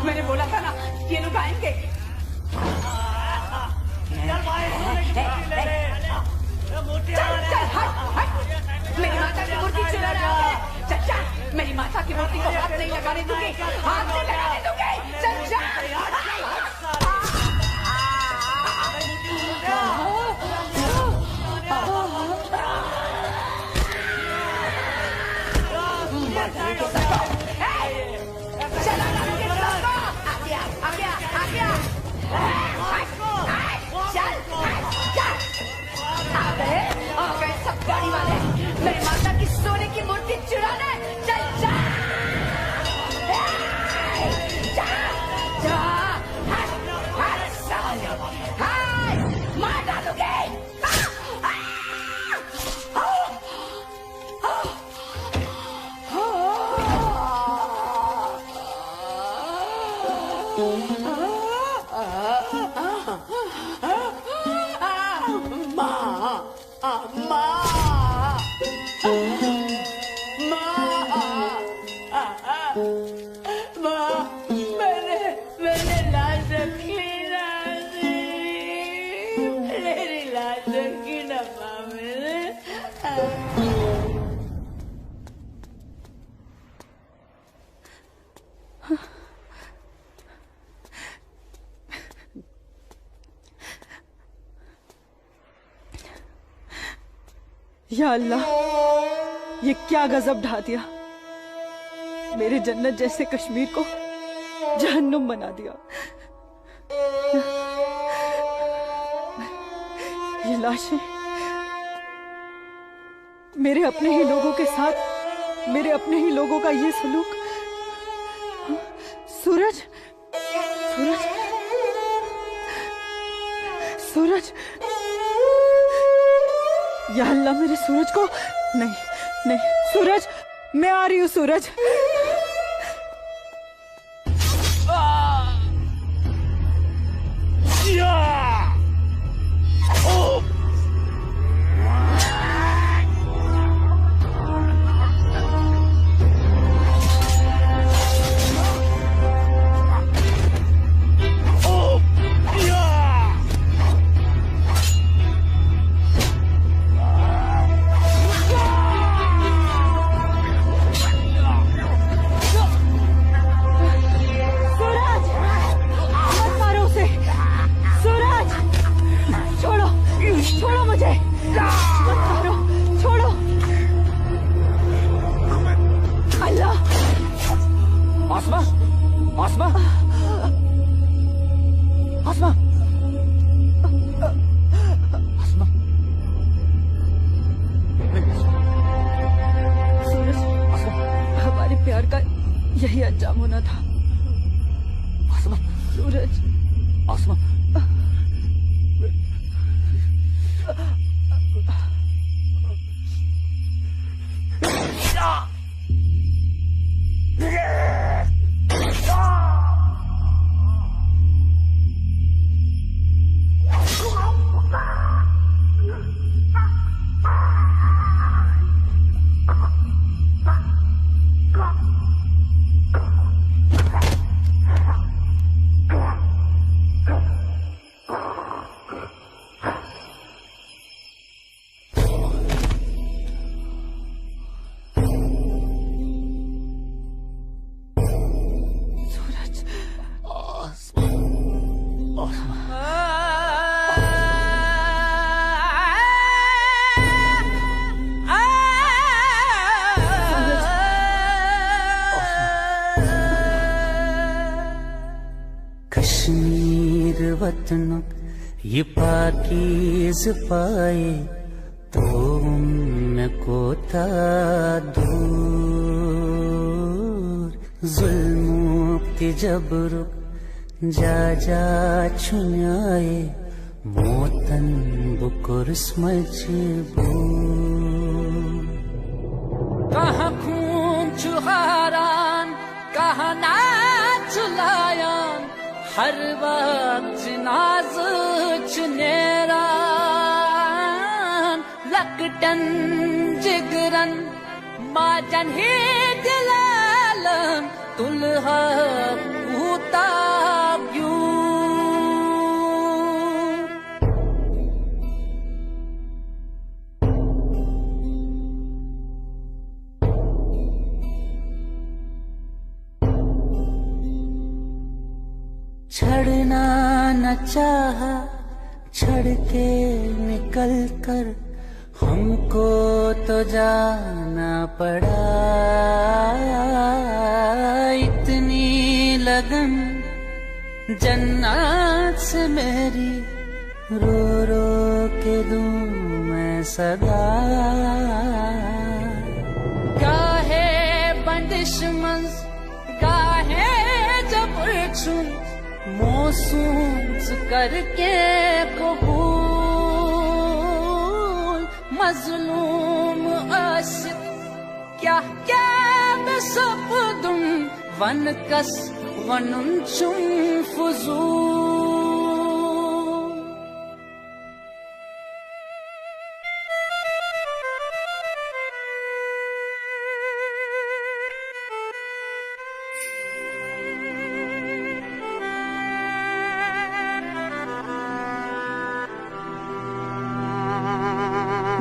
मैंने बोला था ना ये लोग आएंगे। चचा, मेरी माता की मूर्ति को हाथ नहीं लगाने दूंगी, हाथ नहीं लगाने दूंगी, चचा। सब गाड़ी वाले मेरी माता की सोने की मूर्ति चुराने, चल जा, मार डालूंगी। मैंने लाश रखी ना, मेरी लाश रखी ना माँ मैंने। या अल्लाह, ये क्या गजब ढा दिया। मेरे जन्नत जैसे कश्मीर को जहन्नुम बना दिया। ये लाशें मेरे अपने ही लोगों के साथ, मेरे अपने ही लोगों का ये सलूक। सूरज, सूरज, सूरज, या अल्लाह, मेरे सूरज को नहीं, नहीं, सूरज, मैं आ रही हूँ सूरज। यही अंजाम होना था। सूरज, कश्मीर वतन ये पाकीज़ पाए तो उनको था दूर जुल्म के जबर जा जा छुनाए मोतन बुकुर्स मजबूर कहाँ खून चुहारान कहाँ नाच लायान हर वक्त नाज चुनेरान लकटन जिगरन माजन ही दिलालन तुलहा भूता छड़ना न चाहा, छड़ के निकल कर हमको तो जाना पड़ा। इतनी लगन जन्नत से मेरी रो रो के दूं मैं सदा। गाहे बंदिश मंज गाहे जब चुन मौसूम करके कबूल। मजलूम आशिक क्या क्या बेसब्दुम वन कस वनुन चुम फुजूल।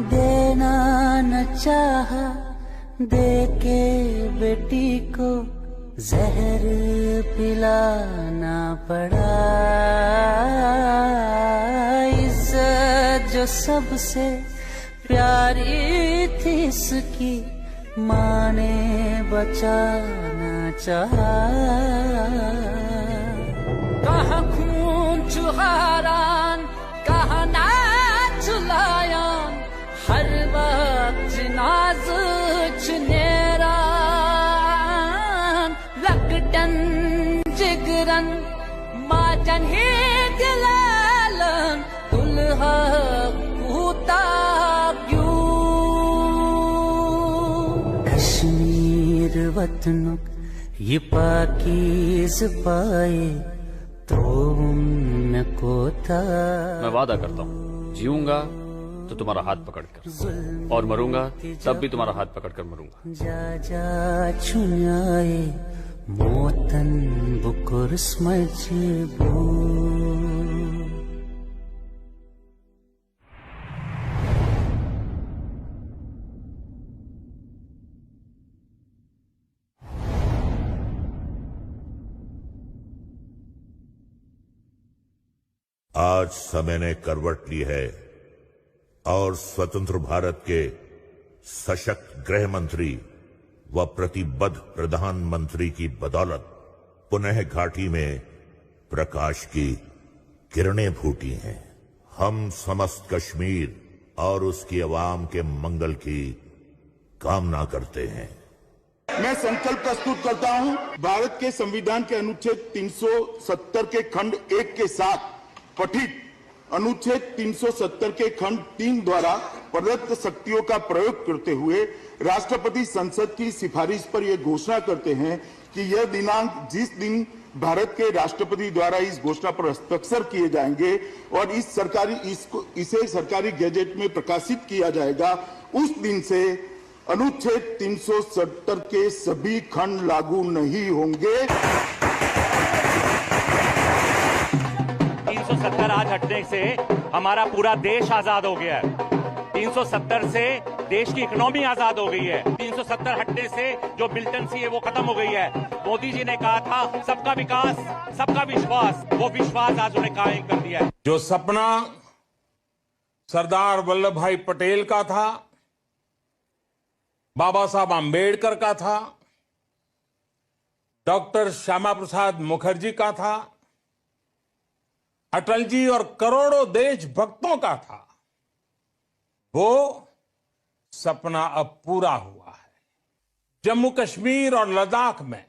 देना न चाहा, दे के बेटी को जहर पिलाना पड़ा। इज्जत जो सबसे प्यारी थी इसकी माँ ने बचाना चाहा। कहाँ खून चुहारान कहाँ ना चुलायान, हर वक्त नाज चुनेरान। लकटन जिगरन माजन ही दिलालन, दुल्हा पूता क्यों। कश्मीर वतनुक ये पाकीज़ पाए तो उनको था। मैं वादा करता हूँ, जीऊंगा तो तुम्हारा हाथ पकड़कर, और मरूंगा तब भी तुम्हारा हाथ पकड़कर मरूंगा। जा जा छुनाए मोतन बुकुर मजबूर। आज समय ने करवट ली है और स्वतंत्र भारत के सशक्त गृह मंत्री व प्रतिबद्ध प्रधानमंत्री की बदौलत पुनः घाटी में प्रकाश की किरणें फूटी हैं। हम समस्त कश्मीर और उसकी आवाम के मंगल की कामना करते हैं। मैं संकल्प प्रस्तुत करता हूं, भारत के संविधान के अनुच्छेद 370 के खंड 1 के साथ पठित अनुच्छेद 370 के खंड 3 द्वारा प्रदत्त शक्तियों का प्रयोग करते हुए राष्ट्रपति संसद की सिफारिश पर यह घोषणा करते हैं कि यह दिनांक जिस दिन भारत के राष्ट्रपति द्वारा इस घोषणा पर हस्ताक्षर किए जाएंगे और इसे सरकारी गैजेट में प्रकाशित किया जाएगा, उस दिन से अनुच्छेद 370 के सभी खंड लागू नहीं होंगे। 370 आज हटने से हमारा पूरा देश आजाद हो गया है। 370 से देश की इकोनॉमी आजाद हो गई है। 370 हटने से जो मिलिटेंसी है वो खत्म हो गई है। मोदी जी ने कहा था सबका विकास सबका विश्वास, वो विश्वास आज उन्हें कायम कर दिया है। जो सपना सरदार वल्लभ भाई पटेल का था, बाबा साहब आम्बेडकर का था, डॉक्टर श्यामा प्रसाद मुखर्जी का था, अटल जी और करोड़ों देशभक्तों का था, वो सपना अब पूरा हुआ है। जम्मू कश्मीर और लद्दाख में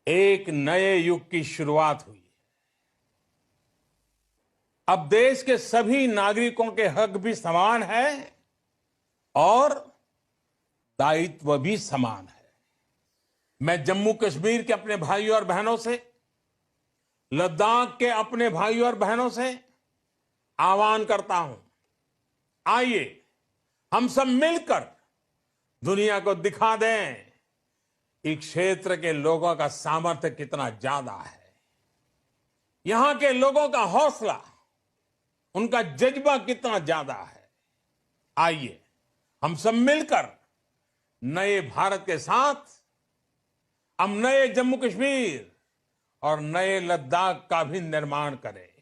एक नए युग की शुरुआत हुई। अब देश के सभी नागरिकों के हक भी समान है और दायित्व भी समान है। मैं जम्मू कश्मीर के अपने भाइयों और बहनों से, लद्दाख के अपने भाइयों और बहनों से आह्वान करता हूं, आइए हम सब मिलकर दुनिया को दिखा दें कि क्षेत्र के लोगों का सामर्थ्य कितना ज्यादा है, यहां के लोगों का हौसला, उनका जज्बा कितना ज्यादा है। आइए हम सब मिलकर नए भारत के साथ हम नए जम्मू कश्मीर और नए लद्दाख का भी निर्माण करें।